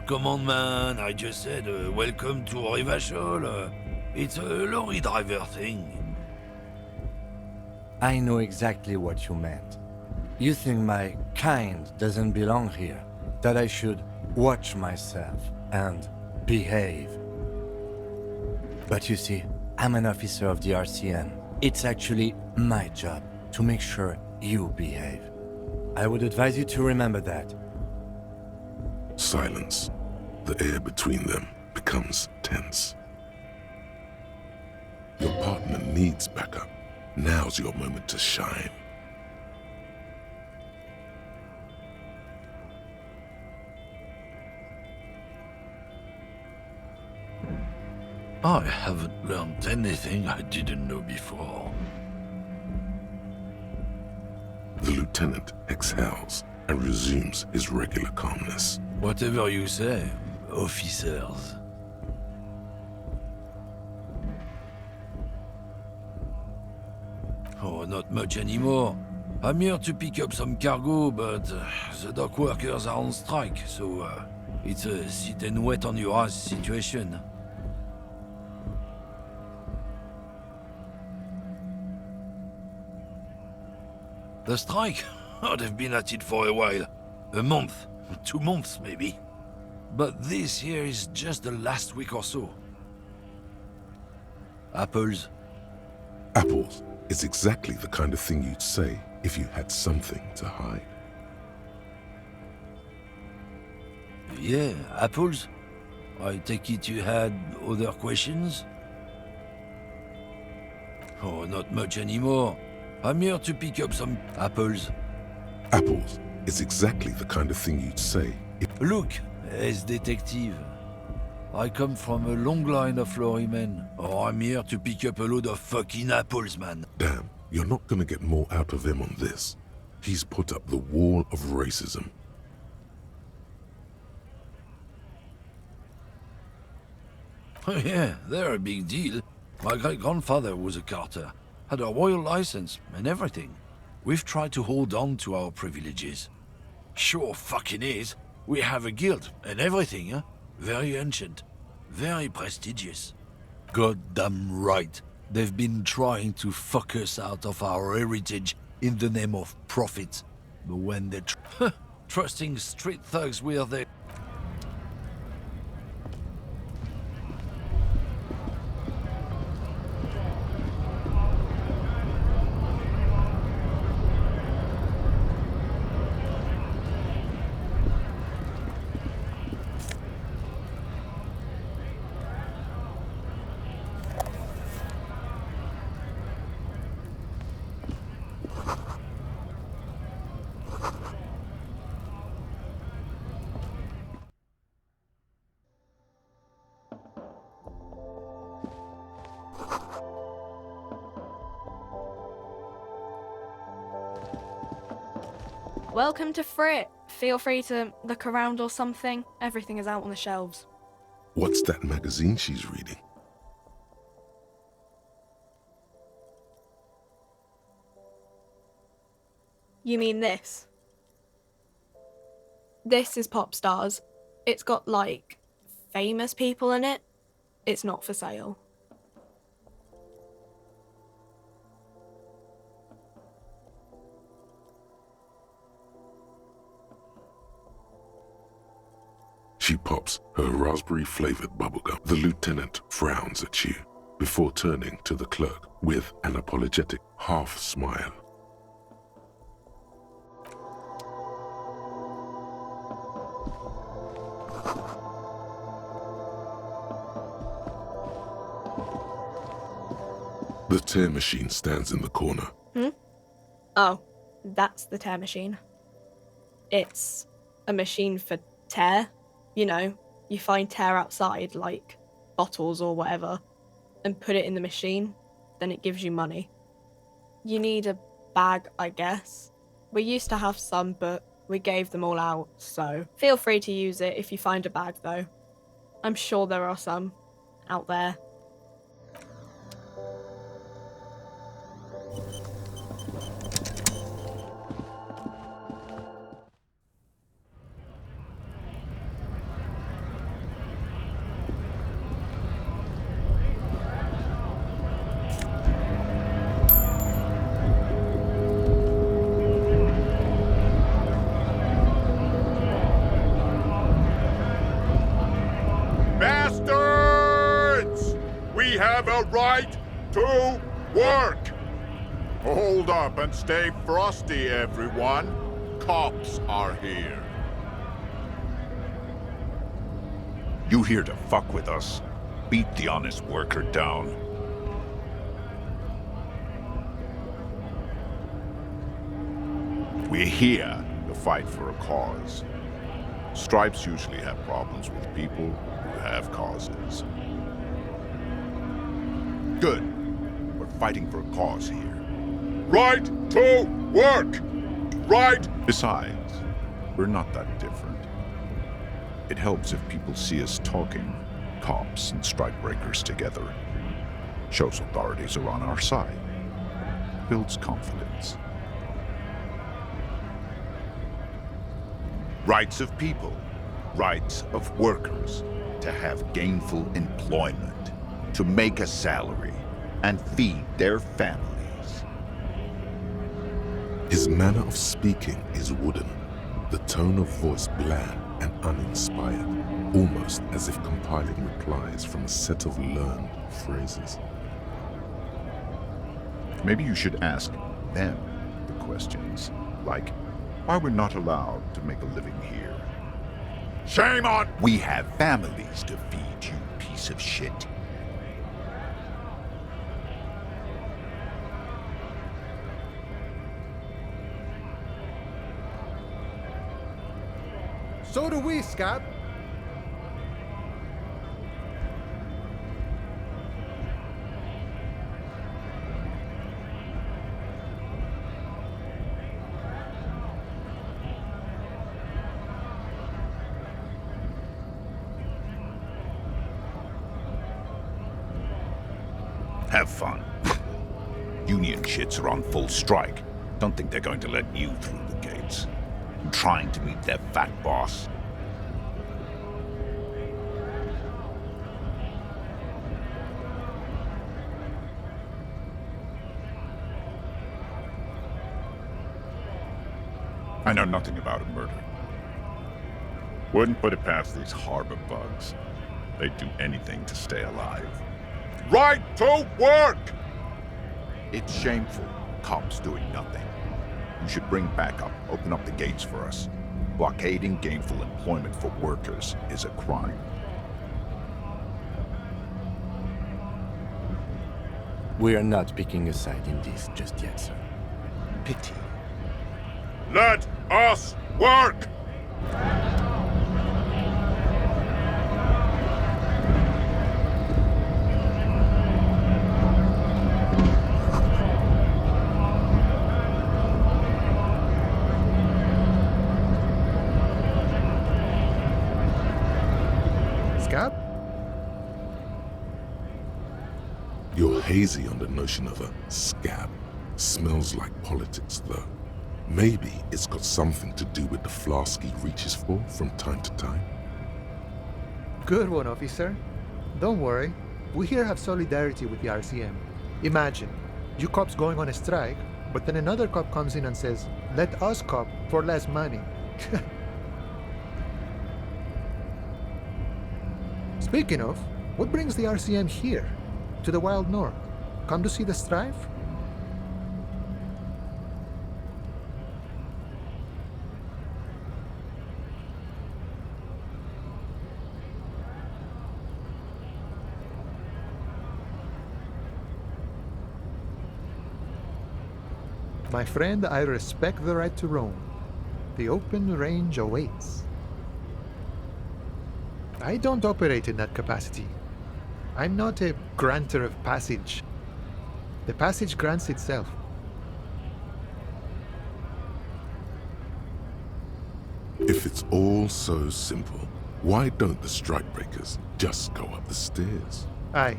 S1: Come on, man. I just said welcome to Revachol. It's a lorry driver thing.
S6: I know exactly what you meant. You think my kind doesn't belong here, that I should watch myself and behave. But you see, I'm an officer of the RCN. It's actually my job to make sure you behave. I would advise you to remember that.
S3: Silence. The air between them becomes tense. Your partner needs backup. Now's your moment to shine.
S1: I haven't learned anything I didn't know before.
S3: The lieutenant exhales and resumes his regular calmness.
S1: Whatever you say, officers. Oh, not much anymore. I'm here to pick up some cargo, but the dock workers are on strike, so it's a sit and wait on your ass situation. The strike? Oh, they've been at it for a while. A month, 2 months maybe. But this here is just the last week or so. Apples.
S3: Apples is exactly the kind of thing you'd say if you had something to hide.
S1: Yeah, apples? I take it you had other questions? Oh, not much anymore. I'm here to pick up some apples.
S3: Apples is exactly the kind of thing you'd say if...
S1: Look, as detective. I come from a long line of lorrymen. Oh, I'm here to pick up a load of fucking apples, man.
S3: Damn, you're not gonna get more out of him on this. He's put up the wall of racism.
S1: Oh yeah, they're a big deal. My great-grandfather was a carter, had a royal license and everything. We've tried to hold on to our privileges. Sure fucking is. We have a guild and everything, huh? Very ancient, very prestigious. Goddamn right. They've been trying to fuck us out of our heritage in the name of profit. But when they're trusting street thugs with their...
S16: Welcome to Frit. Feel free to look around or something. Everything is out on the shelves.
S3: What's that magazine she's reading?
S16: You mean this? This is Pop Stars. It's got, like, famous people in it. It's not for sale.
S3: raspberry-flavored bubblegum. The lieutenant frowns at you before turning to the clerk with an apologetic half-smile. The tear machine stands in the corner.
S16: Oh, that's the tear machine. It's a machine for tear. You know, you find tear outside, like bottles or whatever, and put it in the machine, then it gives you money. You need a bag, I guess. We used to have some, but we gave them all out, so feel free to use it if you find a bag, though. I'm sure there are some out there.
S17: Bastards! We have a right to work! Hold up and stay frosty, everyone. Cops are here. You here to fuck with us? Beat the honest worker down. We're here to fight for a cause. Stripes usually have problems with people who have causes. Good. We're fighting for a cause here. Right to work! Right! Besides, we're not that different. It helps if people see us talking, cops and strikebreakers together. Shows authorities are on our side. Builds confidence. Rights of people, rights of workers, to have gainful employment, to make a salary, and feed their families.
S3: His manner of speaking is wooden, the tone of voice bland and uninspired, almost as if compiling replies from a set of learned phrases.
S17: Maybe you should ask them the questions, like why we're not allowed to make a living here. Shame on! We have families to feed, you piece of shit.
S15: So do we, Scab.
S17: Have fun. Union shits are on full strike. Don't think they're going to let you through the gates. I'm trying to meet their fat boss. I know nothing about a murder. Wouldn't put it past these harbor bugs. They'd do anything to stay alive. Right to work! It's shameful. Cops doing nothing. You should bring backup, open up the gates for us. Blockading gainful employment for workers is a crime.
S6: We are not picking a side in this just yet, sir.
S17: Pity. Let us work!
S15: Scab?
S3: You're hazy on the notion of a scab. Smells like politics, though. Maybe it's got something to do with the flask he reaches for from time to time.
S15: Good one, officer. Don't worry. We here have solidarity with the RCM. Imagine, you cops going on a strike, but then another cop comes in and says, let us cop for less money. Speaking of, what brings the RCM here? To the Wild North? Come to see the strife? My friend, I respect the right to roam. The open range awaits. I don't operate in that capacity. I'm not a granter of passage. The passage grants itself.
S3: If it's all so simple, why don't the strikebreakers just go up the stairs?
S15: Aye.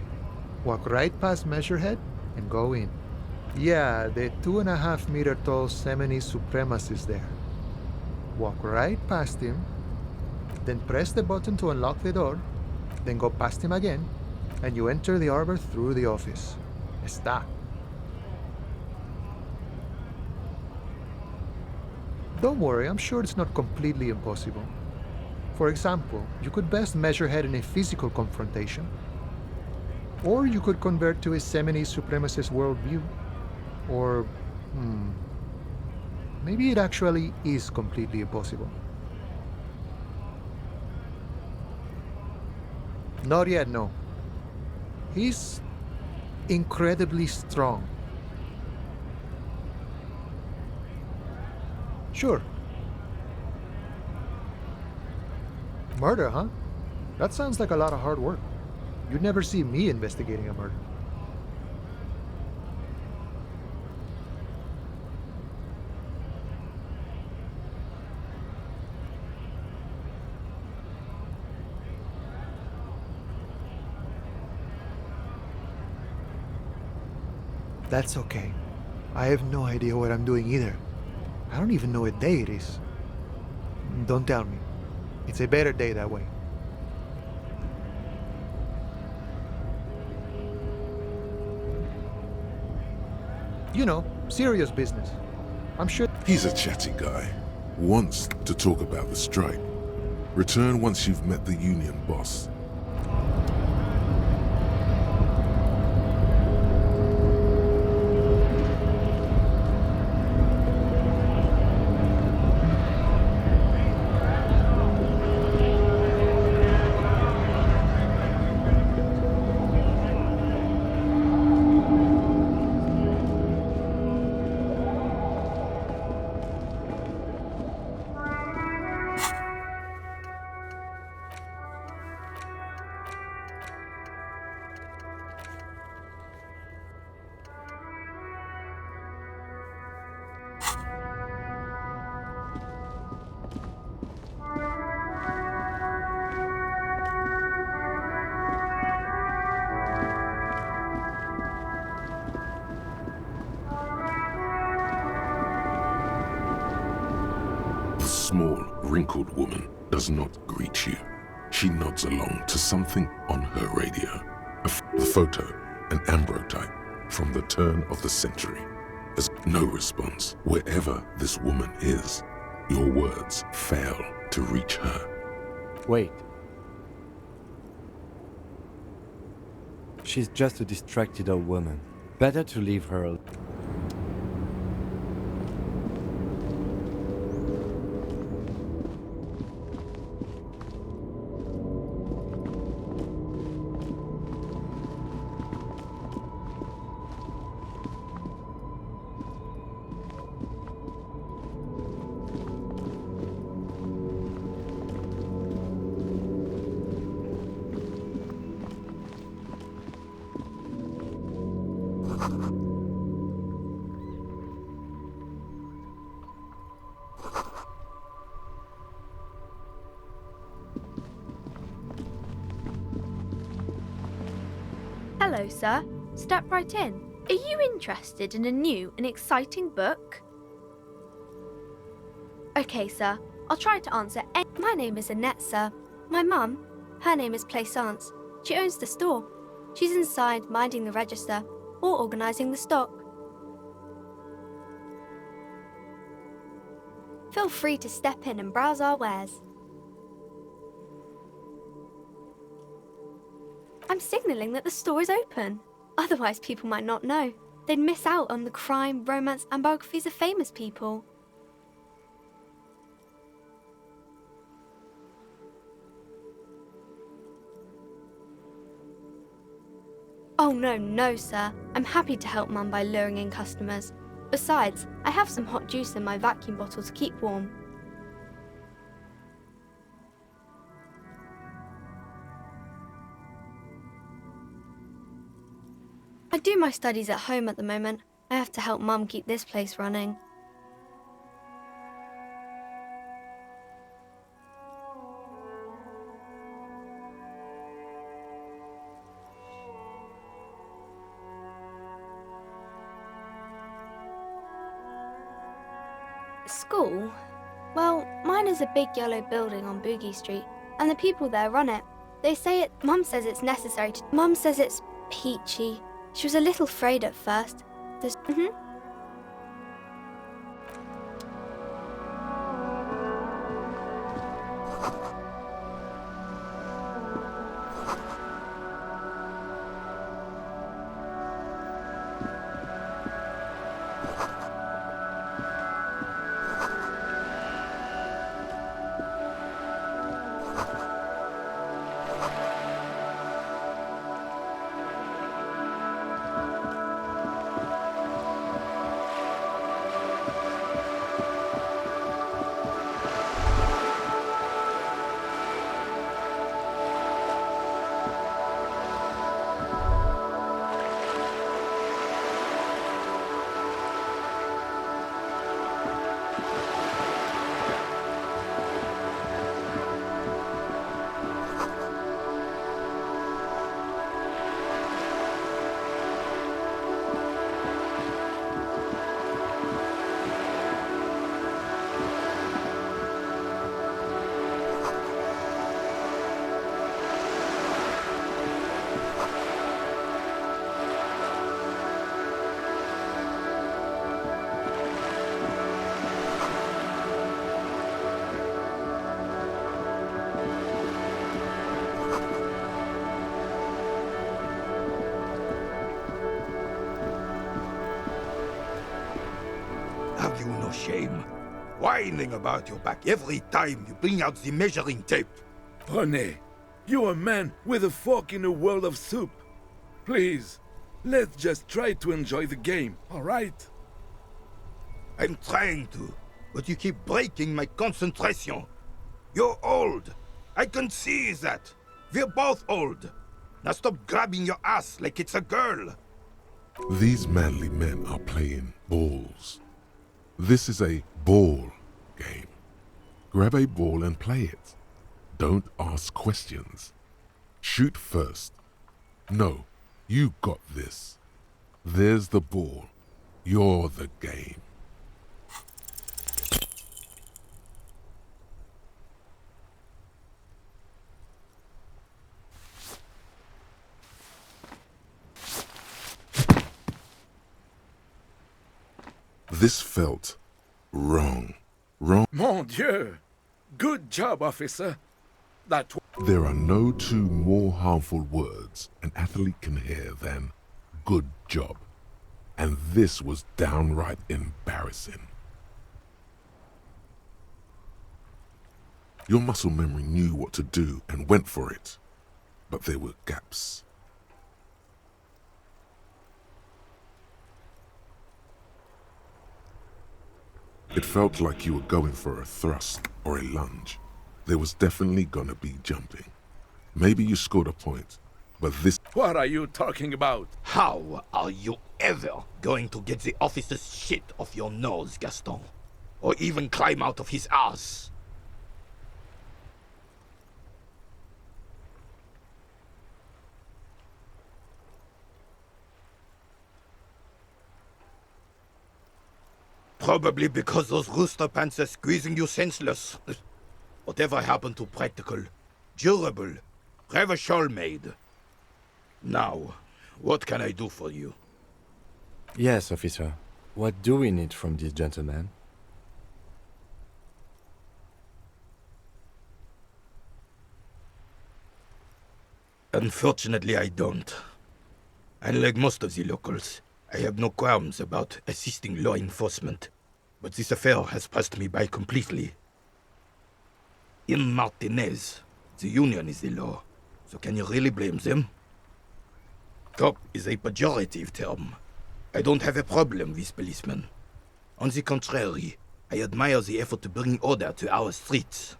S15: Walk right past Measurehead and go in. Yeah, the 2.5 meter tall Semini Supremus is there. Walk right past him, then press the button to unlock the door, then go past him again, and you enter the arbor through the office. Está. Don't worry, I'm sure it's not completely impossible. For example, you could best Measurehead in a physical confrontation, or you could convert to a Semini Supremacist worldview. Or, maybe it actually is completely impossible. Not yet, no. He's incredibly strong. Sure. Murder, huh? That sounds like a lot of hard work. You'd never see me investigating a murder. That's okay. I have no idea what I'm doing either. I don't even know what day it is. Don't tell me. It's a better day that way. You know, serious business. I'm sure...
S3: He's a chatty guy. Wants to talk about the strike. Return once you've met the union boss. Small, wrinkled woman does not greet you. She nods along to something on her radio. The photo, an ambrotype from the turn of the century. There's no response. Wherever this woman is, your words fail to reach her.
S6: Wait. She's just a distracted old woman. Better to leave her alone.
S18: Hello, sir. Step right in. Are you interested in a new and exciting book? Okay, sir. I'll try to answer My name is Annette, sir. My mum, her name is Plaisance. She owns the store. She's inside minding the register or organising the stock. Feel free to step in and browse our wares. I'm signaling that the store is open. Otherwise, people might not know. They'd miss out on the crime, romance, and biographies of famous people. Oh no, sir. I'm happy to help Mum by luring in customers. Besides, I have some hot juice in my vacuum bottle to keep warm. I do my studies at home at the moment. I have to help Mum keep this place running. School? Well, mine is a big yellow building on Boogie Street, and the people there run it. They say it. Mum says it's necessary to. Mum says it's peachy. She was a little afraid at first. There's.
S19: Have you no shame? Whining about your back every time you bring out the measuring tape.
S20: René, you're a man with a fork in a world of soup. Please, let's just try to enjoy the game, alright?
S19: I'm trying to, but you keep breaking my concentration. You're old. I can see that. We're both old. Now stop grabbing your ass like it's a girl.
S3: These manly men are playing balls. This is a ball game. Grab a ball and play it. Don't ask questions. Shoot first. No, you got this. There's the ball. You're the game. This felt wrong. Wrong.
S20: Mon Dieu! Good job, officer. That.
S3: There are no two more harmful words an athlete can hear than good job. And this was downright embarrassing. Your muscle memory knew what to do and went for it, but there were gaps. It felt like you were going for a thrust or a lunge. There was definitely gonna be jumping. Maybe you scored a point, but this...
S20: What are you talking about?
S19: How are you ever going to get the officer's shit off your nose, Gaston? Or even climb out of his ass? Probably because those rooster pants are squeezing you senseless. Whatever happened to practical, durable, Revachol made? Now, what can I do for you?
S6: Yes, officer. What do we need from this gentleman?
S19: Unfortunately, I don't. Unlike most of the locals, I have no qualms about assisting law enforcement, but this affair has passed me by completely. In Martinez, the union is the law, so can you really blame them? Cop is a pejorative term. I don't have a problem with policemen. On the contrary, I admire the effort to bring order to our streets.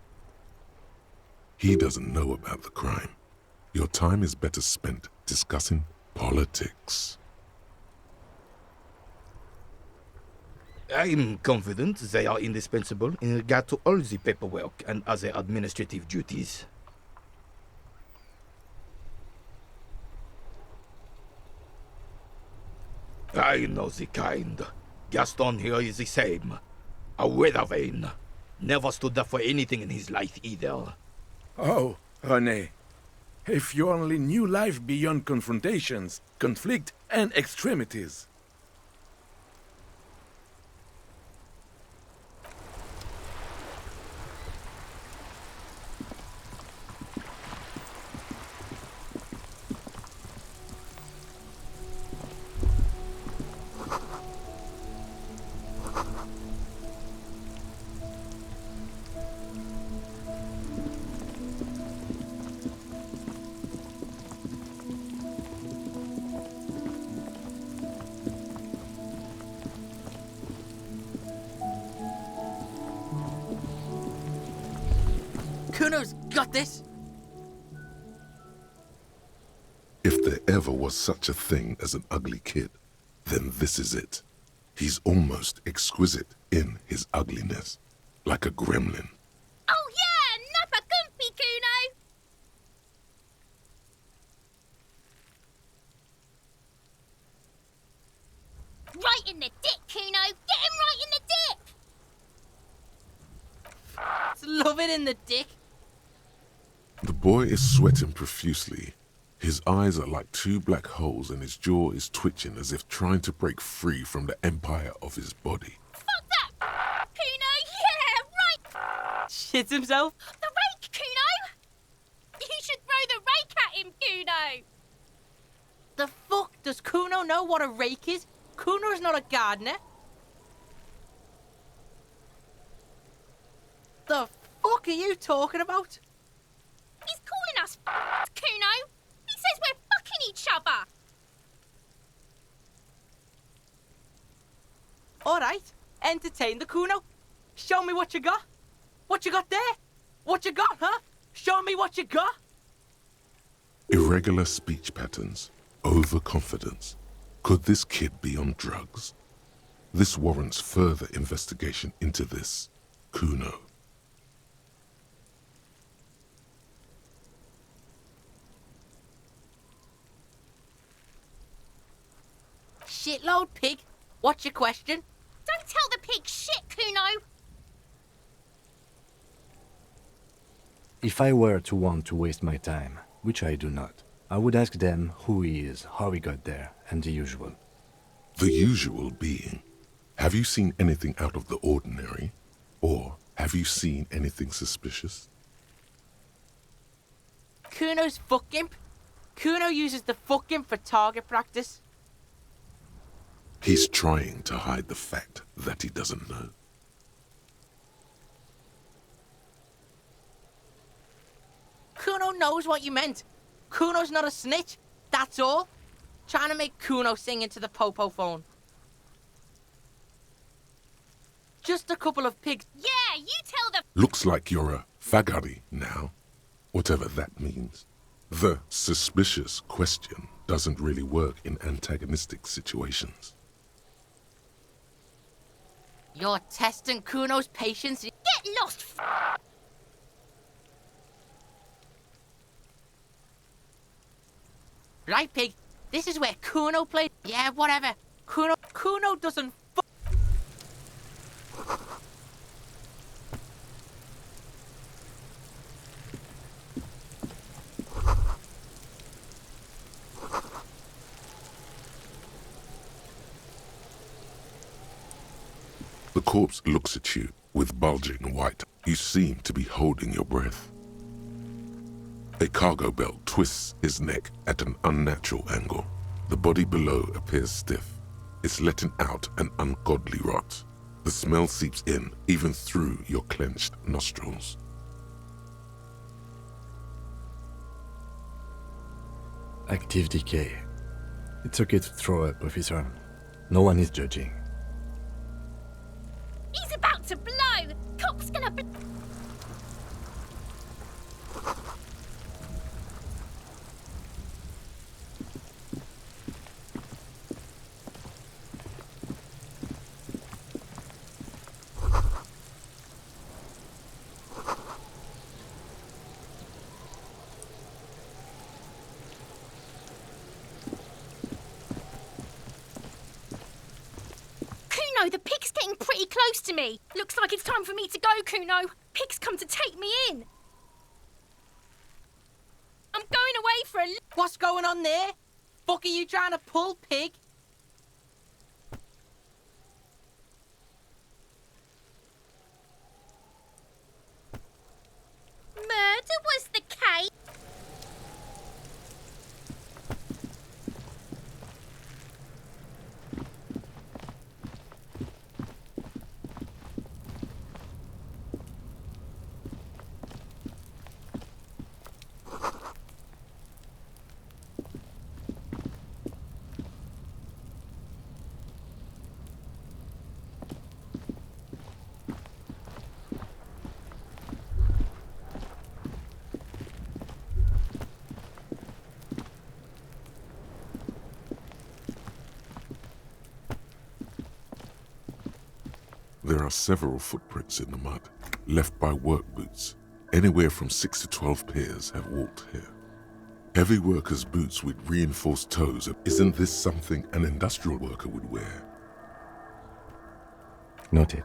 S3: He doesn't know about the crime. Your time is better spent discussing politics.
S19: I'm confident they are indispensable in regard to all the paperwork and other administrative duties. I know the kind. Gaston here is the same. A weather vane. Never stood up for anything in his life either.
S20: Oh, René. If you only knew life beyond confrontations, conflict, and extremities.
S2: Kuno's got this!
S3: If there ever was such a thing as an ugly kid, then this is it. He's almost exquisite in his ugliness, like a gremlin.
S21: Oh yeah, nappa gumpy, Kuno! Right in the dick, Kuno! Get him right in the dick!
S2: Love it in the dick.
S3: The boy is sweating profusely. His eyes are like two black holes and his jaw is twitching as if trying to break free from the empire of his body.
S21: Fuck that! Kuno, yeah, right!
S2: Shits himself.
S21: The rake, Kuno! You should throw the rake at him, Kuno!
S2: The fuck? Does Kuno know what a rake is? Kuno's not a gardener. The fuck are you talking about?
S21: He's calling us Kuno! He says we're fucking each other!
S2: Alright, entertain the Kuno. Show me what you got. What you got there? What you got, huh? Show me what you got.
S3: Irregular speech patterns, overconfidence. Could this kid be on drugs? This warrants further investigation into this Kuno.
S2: Shitload pig. What's your question?
S21: Don't tell the pig shit, Kuno!
S6: If I were to want to waste my time, which I do not, I would ask them who he is, how he got there, and the usual.
S3: The usual being, have you seen anything out of the ordinary? Or have you seen anything suspicious?
S2: Kuno's fuck imp. Kuno uses the fuck imp for target practice.
S3: He's trying to hide the fact that he doesn't know.
S2: Kuno knows what you meant. Kuno's not a snitch, that's all. Trying to make Kuno sing into the popo phone. Just a couple of pigs.
S21: Yeah, you tell the...
S3: Looks like you're a fagari now, whatever that means. The suspicious question doesn't really work in antagonistic situations.
S2: You're testing Kuno's patience.
S21: Get lost,
S2: Right, pig? This is where Kuno played. Yeah, whatever. Kuno doesn't
S3: The corpse looks at you with bulging white. You seem to be holding your breath. A cargo belt twists his neck at an unnatural angle. The body below appears stiff. It's letting out an ungodly rot. The smell seeps in, even through your clenched nostrils.
S6: Active decay. It's okay to throw up, officer. No one is judging.
S21: He's about to blow! Cock's gonna blow! Kuno, the pig's getting pretty close to me. Looks like it's time for me to go, Kuno. Pig's come to take me in. I'm going away for a...
S5: What's going on there? Fuck are you trying to pull, pig?
S21: Murder was the case.
S3: There are several footprints in the mud, left by work boots. Anywhere from 6 to 12 pairs have walked here. Heavy workers' boots with reinforced toes. Isn't this something an industrial worker would wear?
S6: Noted.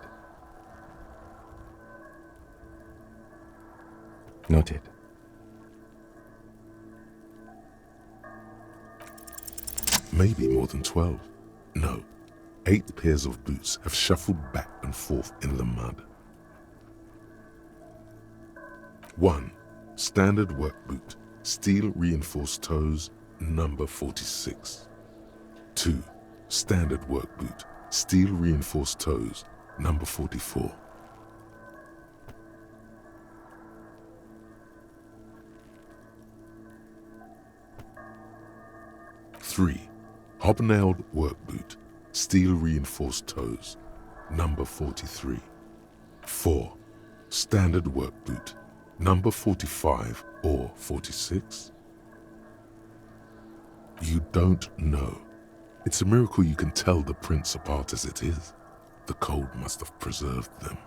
S6: Noted.
S3: Maybe more than 12. No. 8 pairs of boots have shuffled back and forth in the mud. 1. Standard work boot, steel reinforced toes, number 46. 2. Standard work boot, steel reinforced toes, number 44. 3. Hobnailed work boot, steel reinforced toes, number 43. 4. Standard work boot, number 45 or 46. You don't know. It's a miracle you can tell the prints apart as it is. The cold must have preserved them.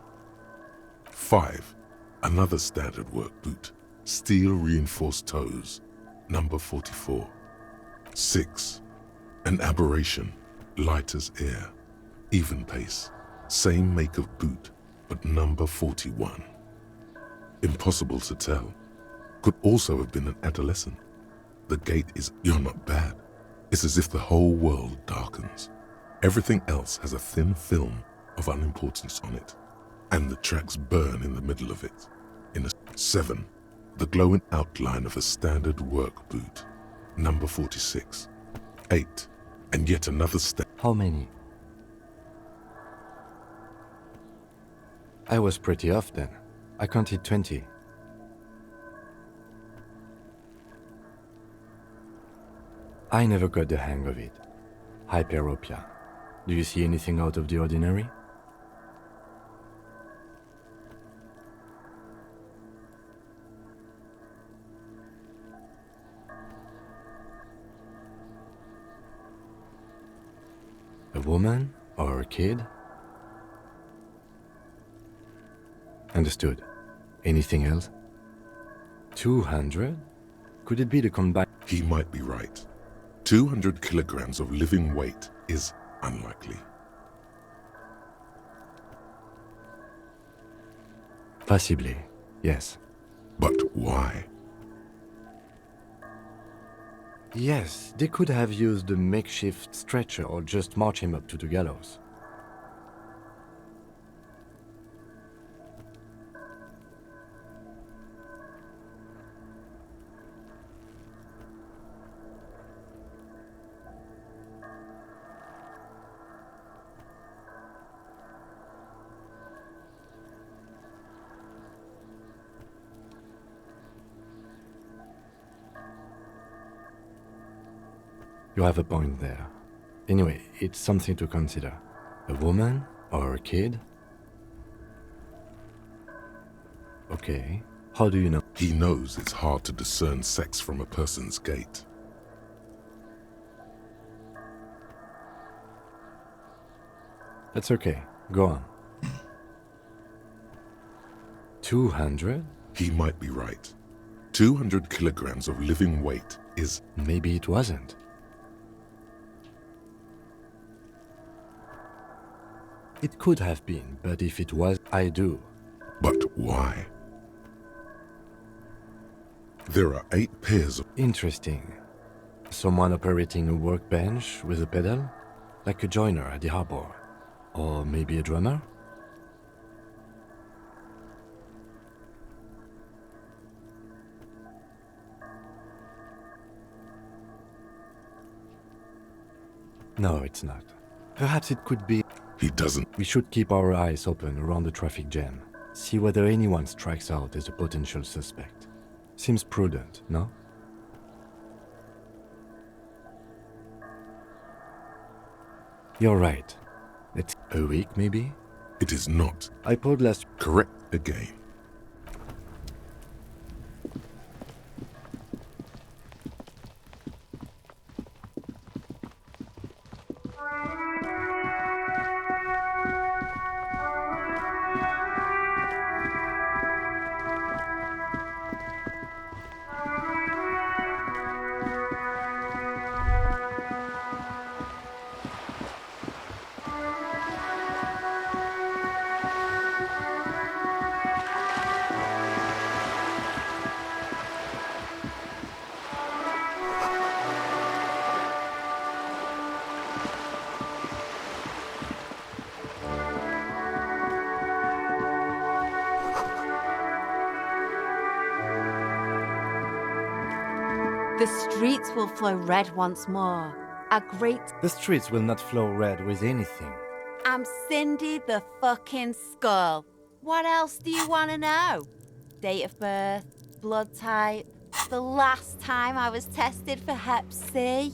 S3: 5. Another standard work boot, steel reinforced toes, number 44. 6. An aberration, light as air, even pace, same make of boot, but number 41. Impossible to tell. Could also have been an adolescent. The gait is, you're not bad. It's as if the whole world darkens. Everything else has a thin film of unimportance on it, and the tracks burn in the middle of it. In a 7, the glowing outline of a standard work boot, number 46. 8, and yet another step.
S6: How many? I was pretty off then. I counted 20. I never got the hang of it. Hyperopia. Do you see anything out of the ordinary? A woman or a kid? Understood. Anything else? 200? Could it be the combined?
S3: He might be right. 200 kilograms of living weight is unlikely.
S6: Possibly, yes.
S3: But why?
S6: Yes, they could have used a makeshift stretcher or just march him up to the gallows. You have a point there. Anyway, it's something to consider. A woman or a kid? Okay. How do you know?
S3: He knows it's hard to discern sex from a person's gait.
S6: That's okay. Go on. 200?
S3: He might be right. 200 kilograms of living weight is...
S6: Maybe it wasn't. It could have been, but if it was, I do.
S3: But why? There are 8 pairs of...
S6: Interesting. Someone operating a workbench with a pedal? Like a joiner at the harbor. Or maybe a drummer? No, it's not. Perhaps it could be...
S3: He doesn't...
S6: We should keep our eyes open around the traffic jam. See whether anyone strikes out as a potential suspect. Seems prudent, no? You're right. It's a week, maybe?
S3: It is not.
S6: I pulled last...
S3: Correct again.
S4: The streets will flow red once more. A great...
S6: The streets will not flow red with anything.
S4: I'm Cindy the fucking Skull. What else do you want to know? Date of birth, blood type, the last time I was tested for Hep C.